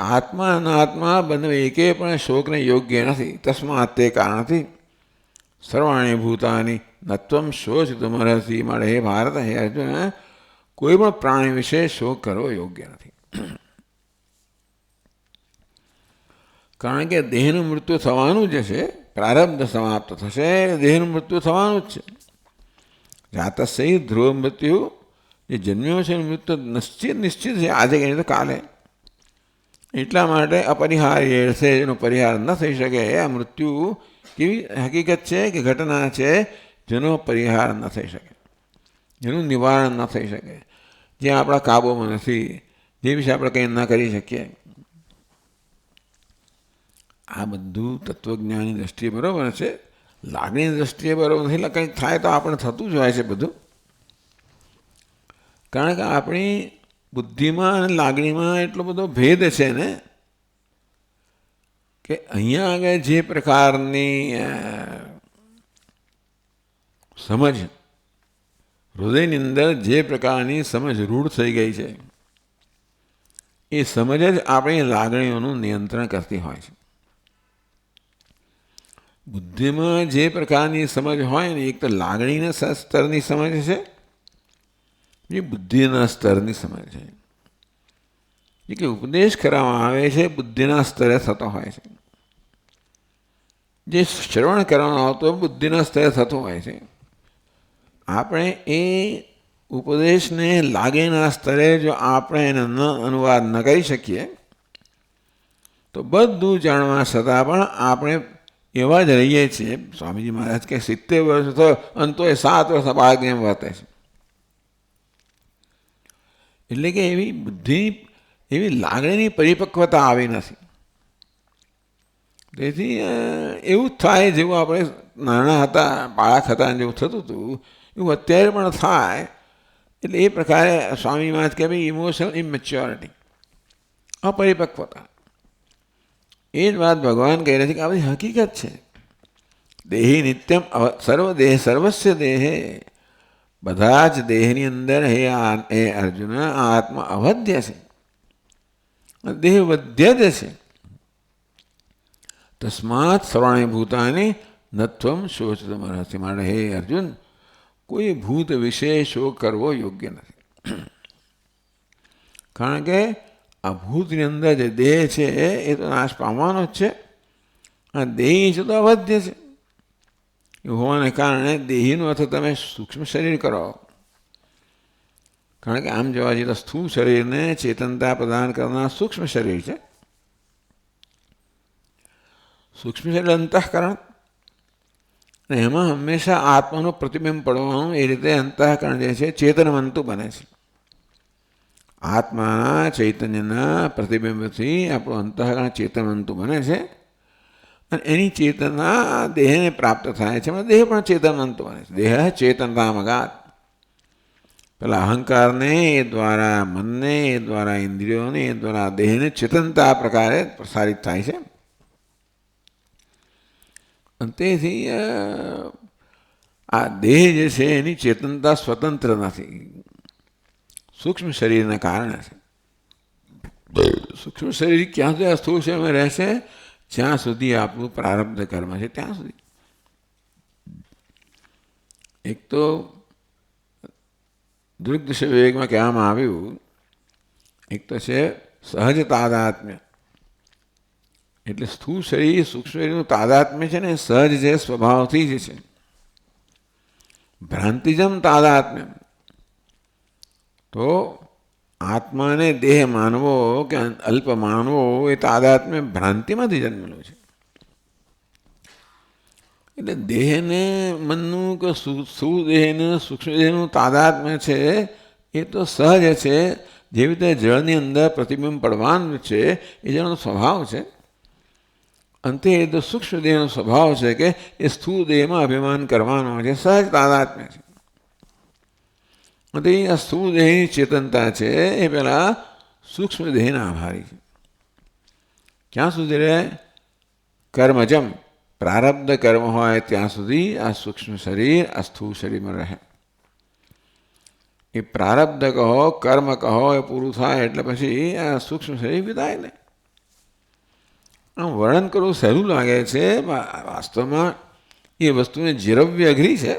આત્મા અનાત્મા બંને એકે પણ શોકને યોગ્ય નથી. તસ્માત તે કારણથી સર્વાણી ભૂતાની નત્વમ શોચિતુમર્હસી. મળે હે ભારત, હે અર્જુન, કોઈ પણ પ્રાણી વિશે શોક કરવો યોગ્ય નથી. કારણ કે દેહનું મૃત્યુ થવાનું જ છે. પ્રારબ્ધ સમાપ્ત થશે, દેહનું મૃત્યુ થવાનું જ છે. જાતસ્ય ધ્રુવ મૃત્યુ, જે જન્મ્યો છે મૃત્યુ નિશ્ચિત છે, આજે કે તો કાલે. એટલા માટે અપરિહાર્ય છે, એનો પરિહાર ન થઈ શકે. આ મૃત્યુ કેવી હકીકત છે કે ઘટના છે જેનો પરિહાર ન થઈ શકે, જેનું નિવારણ ન થઈ શકે, જે આપણા કાબૂમાં નથી, જે વિશે આપણે કંઈ ન કરી શકીએ. આ બધું તત્વજ્ઞાનની દૃષ્ટિએ બરાબર છે. લાગણીની દૃષ્ટિએ બરાબર નથી. એટલે કંઈક થાય તો આપણે થતું જ હોય છે બધું. કારણ કે આપણી બુદ્ધિમાં અને લાગણીમાં એટલો બધો ભેદ છે ને કે અહીંયા આગળ જે પ્રકારની સમજ, હૃદયની અંદર જે પ્રકારની સમજ રૂઢ થઈ ગઈ છે, એ સમજ જ આપણી લાગણીઓનું નિયંત્રણ કરતી હોય છે. બુદ્ધિમાં જે પ્રકારની સમજ હોય ને, એક તો લાગણીના સ્તરની સમજ છે, એ બુદ્ધિના સ્તરની સમજ છે. એ કે ઉપદેશ કરવામાં આવે છે બુદ્ધિના સ્તરે થતો હોય છે, જે શ્રવણ કરવાનો આવતો બુદ્ધિના સ્તરે થતો હોય છે. આપણે એ ઉપદેશને લાગણીના સ્તરે જો આપણે એને ન અનુવાદ ન કરી શકીએ તો બધું જાણવા છતાં પણ આપણે એવા જ રહીએ છીએ. સ્વામીજી મહારાજ કે 70 વર્ષ થયો અને તો એ 7 વર્ષ બાળકને એમ વર્તે છે. એટલે કે એવી બુદ્ધિ, એવી લાગણીની પરિપક્વતા આવી નથી. તેથી એવું જ થાય જેવું આપણે નાના હતા, બાળક હતા જેવું થતું હતું એવું અત્યારે પણ થાય. એટલે એ પ્રકારે સ્વામી મહારાજ કે ભાઈ ઇમોશનલ ઇમેચ્યોરિટી, અપરિપક્વતા. એ જ વાત ભગવાન કહી રહ્યા છે કે આ બધી હકીકત છે. દેહી નિત્યમ સર્વદેહ સર્વસ્ય દેહે, બધા જ દેહની અંદર હે અર્જુન આ આત્મા અવધ્ય છે, દેહ વધ્ય જ છે. તસ્માત સર્વાણી ભૂતાની નત્વમ શોચતમ અર્હસિ. માટે હે અર્જુન, કોઈ ભૂત વિશે શોક કરવો યોગ્ય નથી. કારણ કે આ ભૂતની અંદર જે દેહ છે એ તો નાશ પામવાનો જ છે. આ દેહી છે તો અવધ્ય છે. એ હોવાને કારણે દેહીનો અર્થ તમે સૂક્ષ્મ શરીર કરો. કારણ કે આમ જોવા જઈએ તો સ્થૂળ શરીરને ચેતનતા પ્રદાન કરનાર સૂક્ષ્મ શરીર છે. સૂક્ષ્મ શરીર અંતઃકરણ, અને એમાં હંમેશા આત્માનું પ્રતિબિંબ પડવાનું. એ રીતે અંતઃકરણ જે છે ચેતનવંતુ બને છે. આત્માના ચૈતન્યના પ્રતિબિંબથી આપણું અંતઃકરણ ચેતનવંતુ બને છે, અને એની ચેતના દેહને પ્રાપ્ત થાય છે. દેહ પણ ચેતનવંતુ બને છે. દેહ ચેતનતામગાત. પેલા અહંકારને એ દ્વારા, મનને એ દ્વારા, ઇન્દ્રિયોને એ દ્વારા દેહને ચેતનતા પ્રકારે પ્રસારિત થાય છે. તેથી આ દેહ જે છે એની ચેતનતા સ્વતંત્ર નથી, સૂક્ષ્મ શરીરના કારણે છે. સૂક્ષ્મ શરીર ક્યાં સુધી સ્થૂળ શરીરમાં રહેશે? જ્યાં સુધી આપણું પ્રારબ્ધ કર્મ છે ત્યાં સુધી. એક તો દૃગ્દૃશ્ય વિવેકમાં કહેવામાં આવ્યું, એક તો છે સહજ તાદાત્મ્ય. એટલે સ્થૂળ શરીર સૂક્ષ્મ શરીરનું તાદાત્મ્ય છે ને સહજ છે, સ્વભાવથી જ છે. ભ્રાંતિજમ તાદાત્મ્ય, તો આત્માને દેહ માનવો કે અલ્પ માનવો એ તાદાત્મ્ય ભ્રાંતિમાંથી જન્મેલું છે. એટલે દેહને મનનું કે સુદેહનું સૂક્ષ્મ દેહનું તાદાત્મ્ય છે એ તો સહજ છે. જેવી રીતે જળની અંદર પ્રતિબિંબ પડવાનું છે એ જળનો સ્વભાવ છે. અંતે એ તો સૂક્ષ્મ દેહનો સ્વભાવ છે કે એ સ્થૂળ દેહમાં અભિમાન કરવાનો છે. સહજ તાદાત્મ્ય છે. અને આ સ્થૂળ દેહની ચેતનતા છે એ પેલા સૂક્ષ્મ દેહના આભારી છે. ક્યાં સુધી રહે? કર્મજમ, પ્રારબ્ધ કર્મ હોય ત્યાં સુધી આ સૂક્ષ્મ શરીર આ સ્થૂળ શરીરમાં રહે. એ પ્રારબ્ધ કહો, કર્મ કહો, એ પૂરું થાય એટલે પછી આ સૂક્ષ્મ શરીર વિદાય ને. આમ વર્ણન કરવું સહેલું લાગે છે, વાસ્તવમાં એ વસ્તુને જીરવવી અઘરી છે.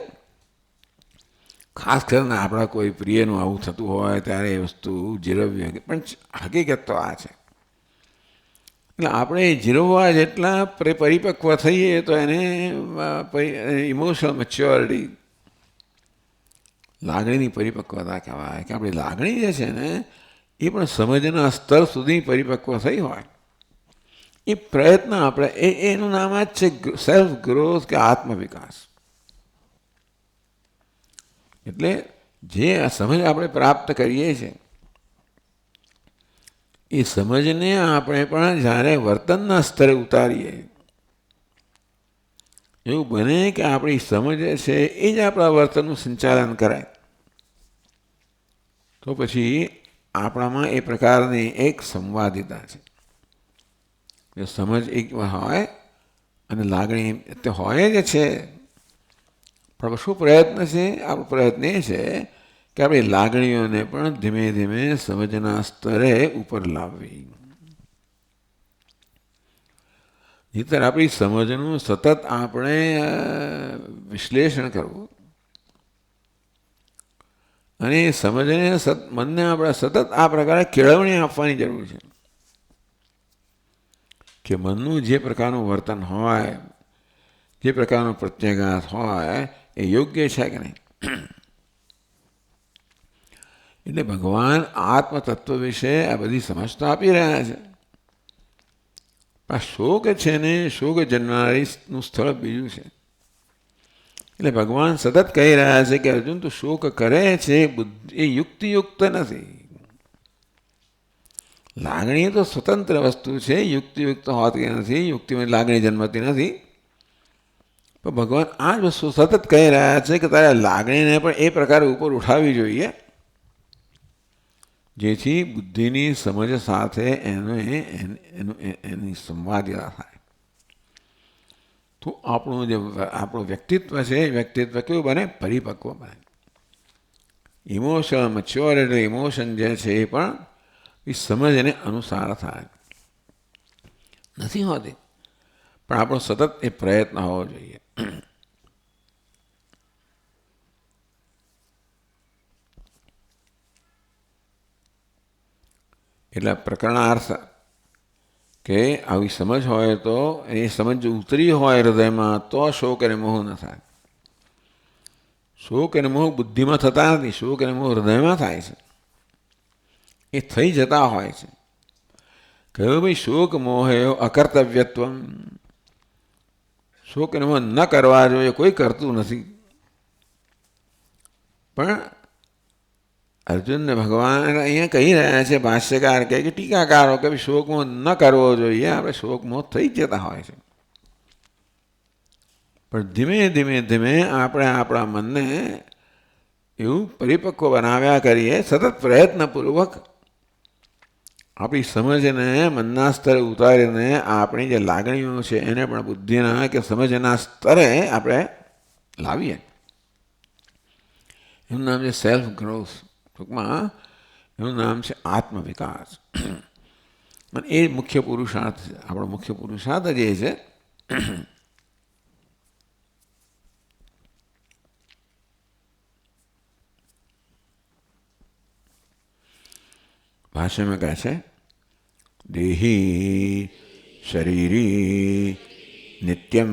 ખાસ કરીને આપણા કોઈ પ્રિયનું આવું થતું હોય ત્યારે એ વસ્તુ જીરવવી અઘરી, પણ હકીકત તો આ છે. એટલે આપણે જીરવવા જેટલા પરિપક્વ થઈએ તો એને ઇમોશનલ મેચ્યોરિટી, લાગણીની પરિપક્વતા કહેવાય. કે આપણી લાગણી જે છે ને એ પણ સમજના સ્તર સુધી પરિપક્વ થઈ હોય. એ પ્રયત્ન આપણે એનું નામ જ છે સેલ્ફ ગ્રોથ કે આત્મવિકાસ. એટલે જે સમજ આપણે પ્રાપ્ત કરીએ છીએ એ સમજને આપણે પણ જ્યારે વર્તનના સ્તરે ઉતારીએ, એવું બને કે આપણી સમજ છે એ જ આપણા વર્તનનું સંચાલન કરાય, તો પછી આપણામાં એ પ્રકારની એક સંવાદિતા છે. સમજ એક હોય અને લાગણી તે હોય જ છે. પણ શું પ્રયત્ન છે? આપણો પ્રયત્ન એ છે કે આપણી લાગણીઓને પણ ધીમે ધીમે સમજના સ્તરે ઉપર લાવવી. નહીંતર આપણી સમજનું સતત આપણે વિશ્લેષણ કરવું અને એ સમજને મનને આપણે સતત આ પ્રકારે કેળવણી આપવાની જરૂર છે કે મનનું જે પ્રકારનું વર્તન હોય, જે પ્રકારનો પ્રત્યાઘાત હોય એ યોગ્ય છે કે નહીં. એટલે ભગવાન આત્મતત્વ વિશે આ બધી સમજ તો આપી રહ્યા છે. આ શોક છે ને, શોક જન્મારીનું સ્થળ બીજું છે. એટલે ભગવાન સતત કહી રહ્યા છે કે અર્જુન તું શોક કરે છે એ યુક્તિયુક્ત નથી. લાગણી તો સ્વતંત્ર વસ્તુ છે, યુક્તિયુક્ત હોતી નથી, યુક્તિમાં લાગણી જન્મતી નથી. પણ ભગવાન આ જ વસ્તુ સતત કહી રહ્યા છે કે તારે લાગણીને પણ એ પ્રકારે ઉપર ઉઠાવવી જોઈએ જેથી બુદ્ધિની સમજ સાથે એની સંવાદિતા થાય. તો આપણું વ્યક્તિત્વ છે એ વ્યક્તિત્વ કેવું બને? પરિપક્વ બને. ઇમોશન મેચ્યોરિટી, ઇમોશન જે છે એ પણ એ સમજ એને અનુસાર થાય નથી હોતી, પણ આપણો સતત એ પ્રયત્ન હોવો જોઈએ. એટલે પ્રકરણાર્થ કે આવી સમજ હોય તો એ સમજ ઉતરી હોય હૃદયમાં તો શોક અને મોહ ન થાય. શોક અને મોહ બુદ્ધિમાં થતા નથી, શોક અને મોહ હૃદયમાં થાય છે. એ થઈ જતા હોય છે. કહ્યું ભાઈ શોક મોહ અકર્તવ્યત્વ, શોક અને મોહ ન કરવા જોઈએ, કોઈ કરતું નથી. પણ અર્જુનને ભગવાન અહીંયા કહી રહ્યા છે, ભાષ્યકાર કે ટીકાકારો કે શોકમોહ ન કરવો જોઈએ. આપણે શોકમોહ થઈ જ જતા હોય છે. પણ ધીમે ધીમે ધીમે આપણે આપણા મનને એવું પરિપક્વ બનાવ્યા કરીએ, સતત પ્રયત્નપૂર્વક આપણી સમજને મનના સ્તરે ઉતારીને આપણી જે લાગણીઓ છે એને પણ બુદ્ધિના કે સમજના સ્તરે આપણે લાવીએ. એનું નામ છે સેલ્ફ ગ્રોથ. ટૂંકમાં એનું નામ છે આત્મવિકાસ. અને એ મુખ્ય પુરુષાર્થ છે. આપણો મુખ્ય પુરુષાર્થ જે છે ભાષ્યમાં કહે છે દેહી શરીરી નિત્યમ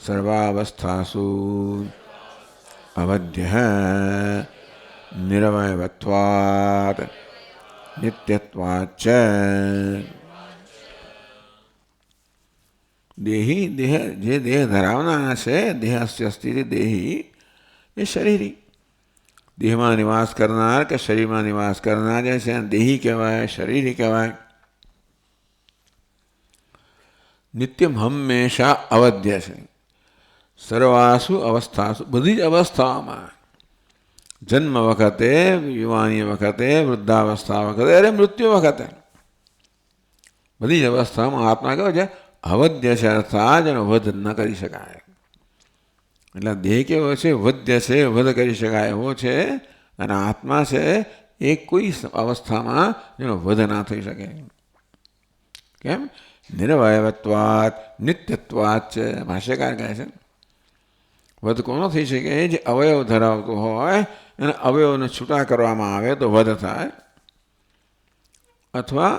સર્વાવસ્થાસુ અવધ્ય નિરવયવત્વાત નિત્યત્વાચ. દેહી જે દેહ ધરાવનાર છે, દેહસ્ય અસ્તિ દેહી એ શરીરી, દેહમાં નિવાસ કરનાર કે શરીરમાં નિવાસ કરનાર જે છે દેહી કહેવાય, શરીરી કહેવાય. નિત્યમ હંમેશા અવધ્ય છે, સર્વાસુ અવસ્થાસુ, બધી જ અવસ્થાઓમાં, જન્મ વખતે, યુવાની વખતે, વૃદ્ધાવસ્થા વખતે, અરે મૃત્યુ વખતે, બધી જ અવસ્થામાં આત્મા કેવો છે? અવધ્ય છે, અર્થાત એનો વધ ન કરી શકાય. એટલે દેહ કેવો છે? વધ્ય છે, વધ કરી શકાય એવો છે. અને આત્મા છે એ કોઈ અવસ્થામાં એનો વધ ના થઈ શકે. કેમ? નિરવયવત્વાત નિત્યત્વાત છે. ભાષ્યકાર કહે છે વધ કોનો થઈ શકે? જે અવયવ ધરાવતો હોય અને અવયવને છૂટા કરવામાં આવે તો વધ થાય, અથવા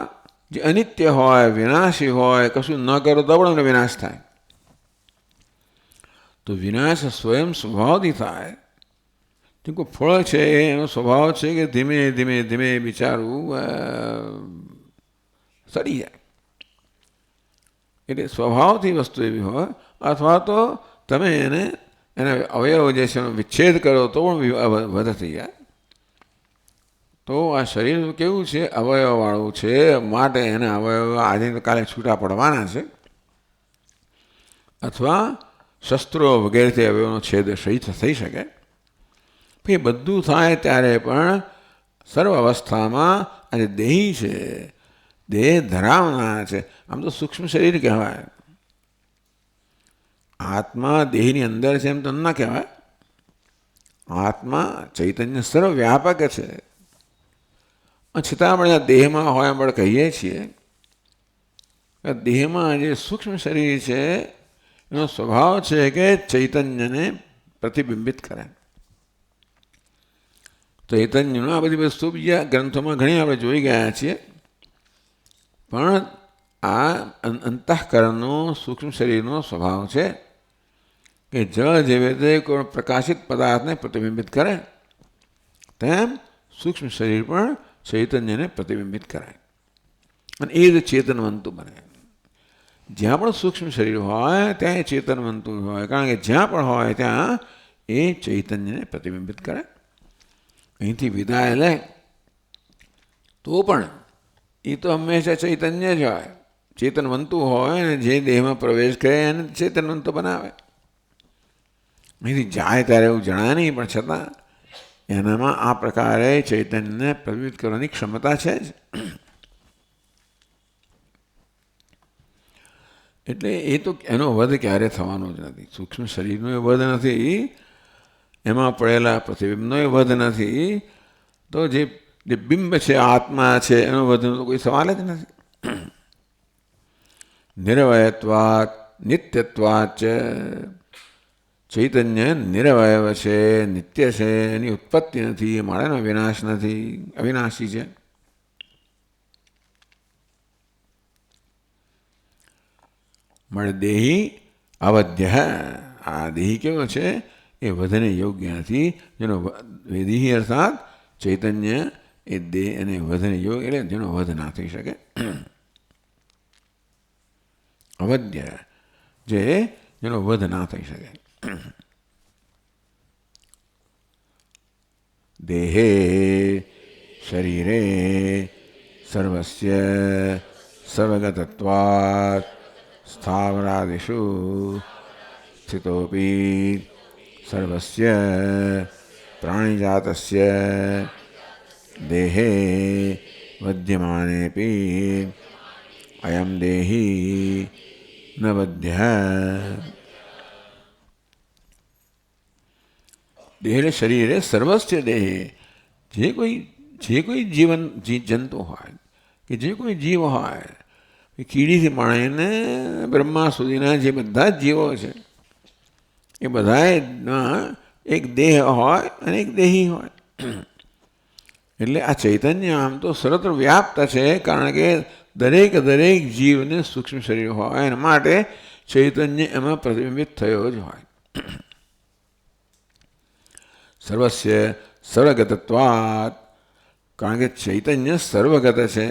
જે અનિત્ય હોય, વિનાશી હોય, કશું ન કરો તો પણ એનો વિનાશ થાય. તો વિનાશ સ્વયં સ્વભાવથી થાય. જે કોઈ ફળ છે એનો સ્વભાવ છે કે ધીમે ધીમે ધીમે બિચારું સડી જાય. એટલે સ્વભાવથી વસ્તુ એવી હોય, અથવા તો તમે એના અવયવ જે છે એનો વિચ્છેદ કરો તો પણ વધ થઈ જાય. તો આ શરીર કેવું છે? અવયવવાળું છે, માટે એના અવયવ આજે કાલે છૂટા પડવાના છે. અથવા શસ્ત્રો વગેરેથી અવયવનો છેદ થઈ શકે. એ બધું થાય ત્યારે પણ સર્વ અવસ્થામાં આજે દેહી છે, દેહ ધરાવનાર છે. આમ તો સૂક્ષ્મ શરીર કહેવાય. આત્મા દેહની અંદર છે એમ તો ના કહેવાય. આત્મા ચૈતન્ય સર્વવ્યાપક છે. છતાં આપણે દેહમાં હોય આપણે કહીએ છીએ. દેહમાં જે સૂક્ષ્મ શરીર છે એનો સ્વભાવ છે કે ચૈતન્યને પ્રતિબિંબિત કરે. ચૈતન્યનો આ બધી વસ્તુ બીજા ગ્રંથોમાં ઘણી આપણે જોઈ ગયા છીએ. પણ આ અંતઃકરણનો સૂક્ષ્મ શરીરનો સ્વભાવ છે કે જળ જેવી રીતે કોઈ પ્રકાશિત પદાર્થને પ્રતિબિંબિત કરે તેમ સૂક્ષ્મ શરીર પણ ચૈતન્યને પ્રતિબિંબિત કરે અને એ જ ચેતનવંતું બને. જ્યાં પણ સૂક્ષ્મ શરીર હોય ત્યાં એ ચેતનવંતું હોય, કારણ કે જ્યાં પણ હોય ત્યાં એ ચૈતન્યને પ્રતિબિંબિત કરે. અહીંથી વિદાય લે તો પણ એ તો હંમેશા ચૈતન્ય જ હોય, ચેતનવંતું હોય, અને જે દેહમાં પ્રવેશ કરે એને ચેતનવંતો બનાવે. અહીંથી જાય ત્યારે એવું જણાય નહીં, પણ છતાં એનામાં આ પ્રકારે ચૈતન્યને પ્રતિબિંબિત કરવાની ક્ષમતા છે જ. એટલે એ તો એનો વધ ક્યારે થવાનો જ નથી. સૂક્ષ્મ શરીરનો એ વધ નથી, એમાં પડેલા પ્રતિબિંબનો એ વધ નથી. તો જે બિંબ છે, આત્મા છે, એનો વધનો તો કોઈ સવાલ જ નથી. નિરવયત્વાત નિત્યત્વાત ચૈતન્ય નિરવયવ છે, નિત્ય છે, એની ઉત્પત્તિ નથી, માળાનો વિનાશ નથી, અવિનાશી છે. મળે દેહી અવધ્ય. આ દેહી કેવો છે? એ વધને યોગ્ય નથી. જેનો દેહી અર્થાત ચૈતન્ય એ દેહ અને વધને યોગ્ય, એટલે જેનો વધ ના થઈ શકે. અવધ્ય જેનો વધ ના થઈ શકે. દેહે શરીરે સર્વસ્ય સર્વગતત્વાત સ્થાવરાદિષુ સ્થિતોપી સર્વસ્ય પ્રાણીજાતસ્ય દેહે વદ્યમાનેપી અયમ દેહી ન વધ્ય. દેહ શરીરે સર્વસ્ય દેહ. જે કોઈ જંતુ હોય કે જે કોઈ જીવ હોય, કીડીથી માંડીને બ્રહ્મા સુધીના જે બધા જ જીવો છે એ બધામાં એક દેહ હોય અને એક દેહી હોય. એટલે આ ચૈતન્ય આમ તો સર્વત્ર વ્યાપ્ત છે, કારણ કે દરેક જીવને સૂક્ષ્મ શરીર હોય, એના માટે ચૈતન્ય એમાં પ્રતિબિંબિત થયો જ હોય. સર્વસ્ય સર્વગતત્વાત, કારણ કે ચૈતન્ય સર્વગત છે.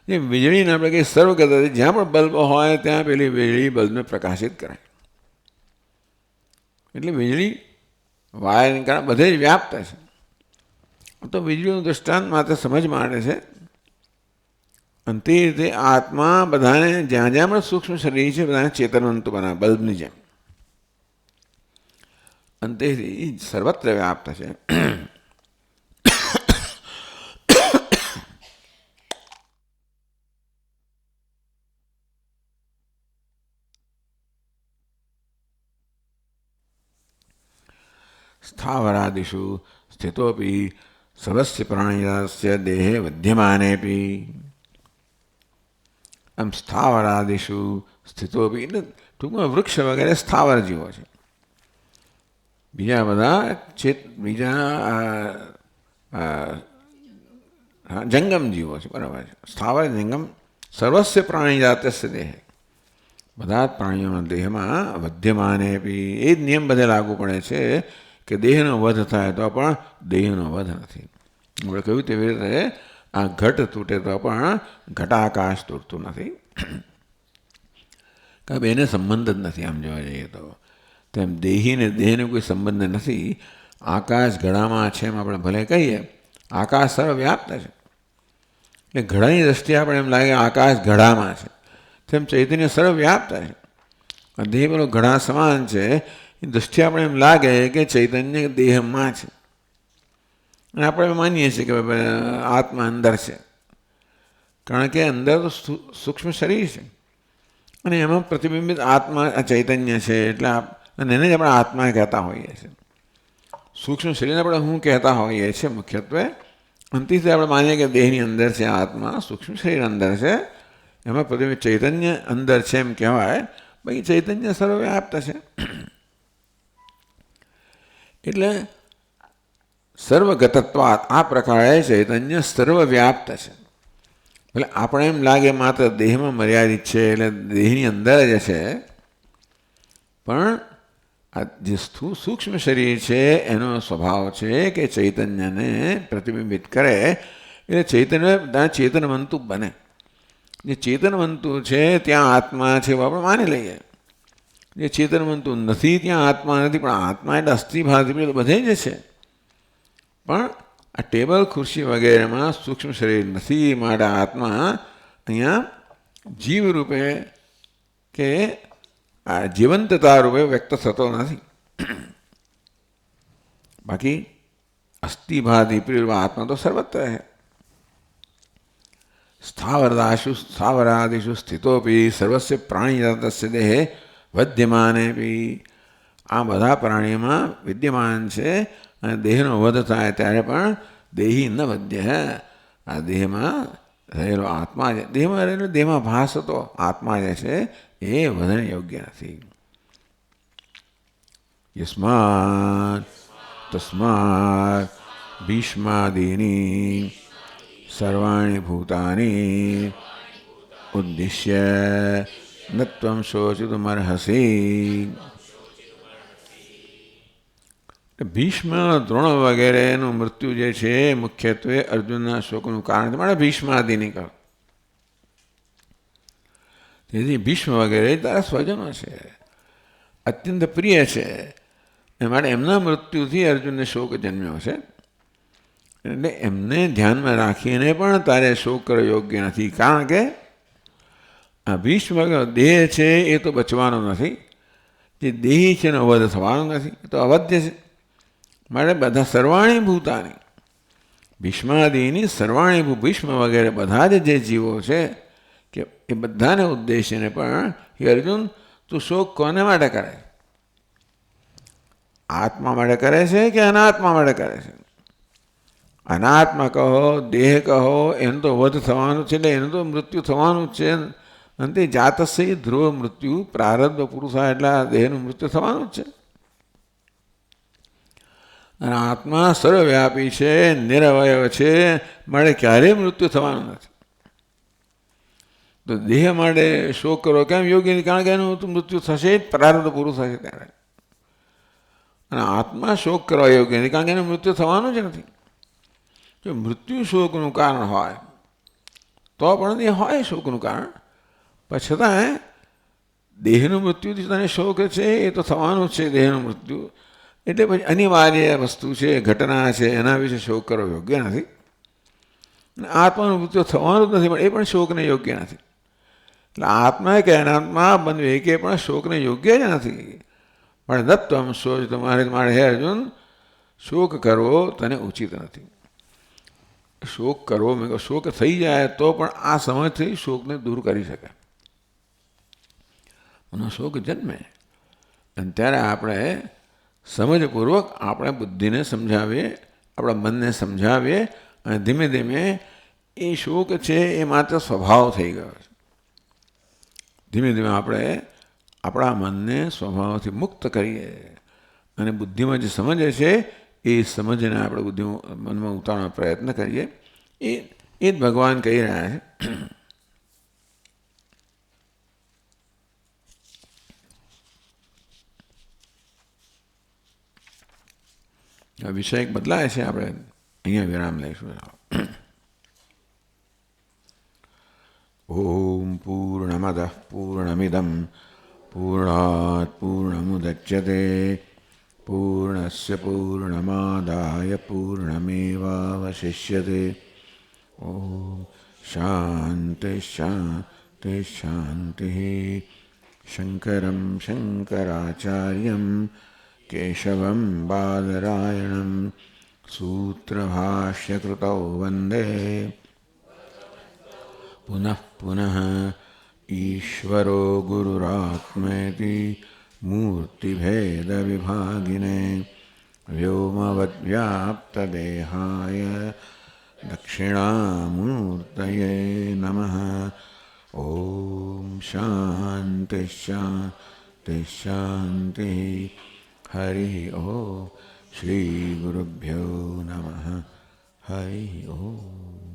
જે વીજળીને આપણે કંઈ સર્વગત છે, જ્યાં પણ બલ્બ હોય ત્યાં પેલી વીજળી બલ્બને પ્રકાશિત કરે. એટલે વીજળી વાયરને કારણે બધે જ વ્યાપ્ત છે. તો વીજળીનું દૃષ્ટાંત માત્ર સમજ માટે છે. અને તે રીતે આત્મા બધાને જ્યાં જ્યાં પણ સૂક્ષ્મ શરીર છે બધાને ચેતનવંતો બનાવે, બલ્બની જેમ. અને તેથી સર્વત્ર વ્યાપ્ત છે. સ્થાવરાદિષુ સ્થિતોપી સર્વસ્ય પ્રાણીજાતસ્ય દેહે વધ્યમાનેપી. આમ સ્થાવરાદિષુ સ્થિતોપી એટલે ટૂંકમાં વૃક્ષ વગેરે સ્થાવર જીવો છે. બીજા બધા જંગમ જીવો છે, બરાબર છે. સ્થાવર જંગમ સર્વસ્ય પ્રાણી જાતસ્ય દેહ, બધા જ પ્રાણીઓના દેહમાં વધ્યમાને બી એ જ નિયમ બધે લાગુ પડે છે કે દેહનો વધ થાય તો પણ દેહનો વધ નથી. આપણે કહ્યું તેવી રીતે આ ઘટ તૂટે તો પણ ઘટાકાશ તૂટતું નથી, કારણ કે એને સંબંધ જ નથી. આમ જોવા જઈએ તો તેમ દેહીને દેહને કોઈ સંબંધ નથી. આકાશ ઘડામાં છે એમ આપણે ભલે કહીએ, આકાશ સર્વવ્યાપ્ત છે, એટલે ઘડાની દ્રષ્ટિએ આપણે એમ લાગે આકાશ ઘડામાં છે, તેમ ચૈતન્ય સર્વવ્યાપ્ત છે. દેહ પેલો ઘડા સમાન છે, એ દ્રષ્ટિએ આપણે એમ લાગે કે ચૈતન્ય દેહમાં છે, અને આપણે માનીએ છીએ કે આત્મા અંદર છે, કારણ કે અંદર તો સૂક્ષ્મ શરીર છે અને એમાં પ્રતિબિંબિત આત્મા ચૈતન્ય છે, એટલે અને એને જ આપણે આત્મા કહેતા હોઈએ છીએ. સૂક્ષ્મ શરીરને આપણે હું કહેતા હોઈએ છીએ મુખ્યત્વે. અંતિથી આપણે માનીએ કે દેહની અંદર છે આત્મા, સૂક્ષ્મ શરીર અંદર છે, એમાં પ્રતિબિંબિત ચૈતન્ય અંદર છે એમ કહેવાય. બાકી ચૈતન્ય સર્વવ્યાપ્ત છે, એટલે સર્વગતત્વાત આ પ્રકારે ચૈતન્ય સર્વવ્યાપ્ત છે. એટલે આપણે એમ લાગે માત્ર દેહમાં મર્યાદિત છે, એટલે દેહની અંદર જ છે, પણ આ જે સૂક્ષ્મ શરીર છે એનો સ્વભાવ છે કે ચૈતન્યને પ્રતિબિંબિત કરે, એટલે ચૈતન્ય ત્યાં ચેતનવંતુ બને. જે ચેતનવંતુ છે ત્યાં આત્મા છે એવું આપણે માની લઈએ. જે ચેતનવંતુ નથી ત્યાં આત્મા નથી, પણ આત્મા એટલે અસ્થિભાતિ બધે જ છે, પણ આ ટેબલ ખુરશી વગેરેમાં સૂક્ષ્મ શરીર નથી, માટે આત્મા અહીંયા જીવ રૂપે કે આ જીવંતતા રૂપે વ્યક્ત થતો નથી. બાકી અસ્થિભાતિ પ્રિય આત્મા તો સર્વત્ર છે. સ્થાવરાદિષુ સ્થિતોપી સર્વસ્ય પ્રાણીજાતસ્ય દેહે વધ્યમાને બી આ બધા પ્રાણીઓમાં વિદ્યમાન છે, અને દેહનો વધ થાય ત્યારે પણ દેહી ન વધ્ય, આ દેહમાં રહેલો આત્મા છે, દેહમાં રહેલો દેહમાં ભાસ હતો આત્મા જે છે એ વધને યોગ્ય નથી. યસ્માત તસ્માત ભીષ્માદીની સર્વાણી ભૂતાની ઉદ્દિશ્ય ન ત્વં શોચિતુમર્હસી. ભીષ્મ દ્રોણ વગેરેનું મૃત્યુ જે છે મુખ્યત્વે અર્જુનના શોકનું કારણ છે, માટે ભીષ્માદિની કહો. તેથી ભીષ્મ વગેરે તારા સ્વજનો છે, અત્યંત પ્રિય છે, એ માટે એમના મૃત્યુથી અર્જુનને શોક જન્મ્યો છે, એટલે એમને ધ્યાનમાં રાખીને પણ તારે શોક કરવો યોગ્ય નથી. કારણ કે આ ભીષ્મ દેહ છે એ તો બચવાનો નથી, જે દેહી છે એનો વધ થવાનો નથી, એ તો અવધ્ય છે. માટે બધા સર્વાણી ભૂતાની ભીષ્માદિની સર્વાણી ભીષ્મ વગેરે બધા જ જે જીવો છે કે એ બધાને ઉદ્દેશીને પણ હે અર્જુન તું શોક કોને માટે કરે? આત્મા માટે કરે છે કે અનાત્મા માટે કરે છે? અનાત્મા કહો, દેહ કહો, એનું તો વધ થવાનું છે, એટલે એનું તો મૃત્યુ થવાનું જ છે. અંતે જાતસ્ય ધ્રુવ મૃત્યુ પ્રારબ્ધ પુરુષા, એટલે આ દેહનું મૃત્યુ થવાનું જ છે. અને આત્મા સર્વવ્યાપી છે, નિરવયવ છે, માટે ક્યારેય મૃત્યુ થવાનું નથી. તો દેહ માટે શોક કરો કેમ યોગ્ય નથી? કારણ કે એનું મૃત્યુ થશે જ, પ્રારબ્ધ પુરુષ હશે ત્યારે. અને આત્મા શોક કરવા યોગ્ય નથી, કારણ કે એનું મૃત્યુ થવાનું જ નથી. જો મૃત્યુ શોકનું કારણ હોય તો પણ એ હોય શોકનું કારણ, પણ છતાં દેહનું મૃત્યુથી તને શોક છે એ તો થવાનું જ છે, દેહનું મૃત્યુ એટલે પછી અનિવાર્ય વસ્તુ છે, ઘટના છે, એના વિશે શોક કરવો યોગ્ય નથી. આત્માનું મૃત્યુ થવાનું જ નથી, પણ એ પણ શોકને યોગ્ય નથી. એટલે આત્મા કે અનાત્મા બંને એકે પણ શોકને યોગ્ય જ નથી. પણ દત્તમ શોચ તમારે મારે હે અર્જુન શોક કરવો તને ઉચિત નથી. શોક કરવો મેં કહ્યું શોક થઈ જાય તો પણ આ સમજથી શોકને દૂર કરી શકે. એનો શોક જન્મે અને ત્યારે આપણે સમજપૂર્વક આપણે બુદ્ધિને સમજાવીએ, આપણા મનને સમજાવીએ, અને ધીમે ધીમે એ શોક છે એ માત્ર સ્વભાવ થઈ ગયો છે. ધીમે ધીમે આપણે આપણા મનને સ્વભાવથી મુક્ત કરીએ અને બુદ્ધિમાં જે સમજે છે એ સમજને આપણે બુદ્ધિ મનમાં ઉતારવાનો પ્રયત્ન કરીએ. એ એ જ ભગવાન કહી રહ્યા છે. વિષય બદલાય છે. આપણે અહીંયા વિરામ લઈશું. ઓમ પૂર્ણમદઃ પૂર્ણમિદં પૂર્ણાત પૂર્ણમુદચ્યતે પૂર્ણસ્ય પૂર્ણમાદાય પૂર્ણમેવાવશિષ્યતે. ઓમ શાંતિ શાંતિ શાંતિ. શંકરં શંકરાચાર્યં કેશવં બાદરાયણં સૂત્રભાષ્યકૃતૌ વંદે પુનઃ પુનઃ. ઈશ્વરો ગુરુરાત્મેતિ મૂર્તિભેદવિભાગિને વ્યોમવદ્વ્યાપ્તદેહાય દક્ષિણામૂર્તયે નમઃ. ઓમ શાંતિ શાંતિ શાંતિ. હરિ ઓમ. શ્રી ગુરુભ્યો નમઃ. હરિ ઓમ.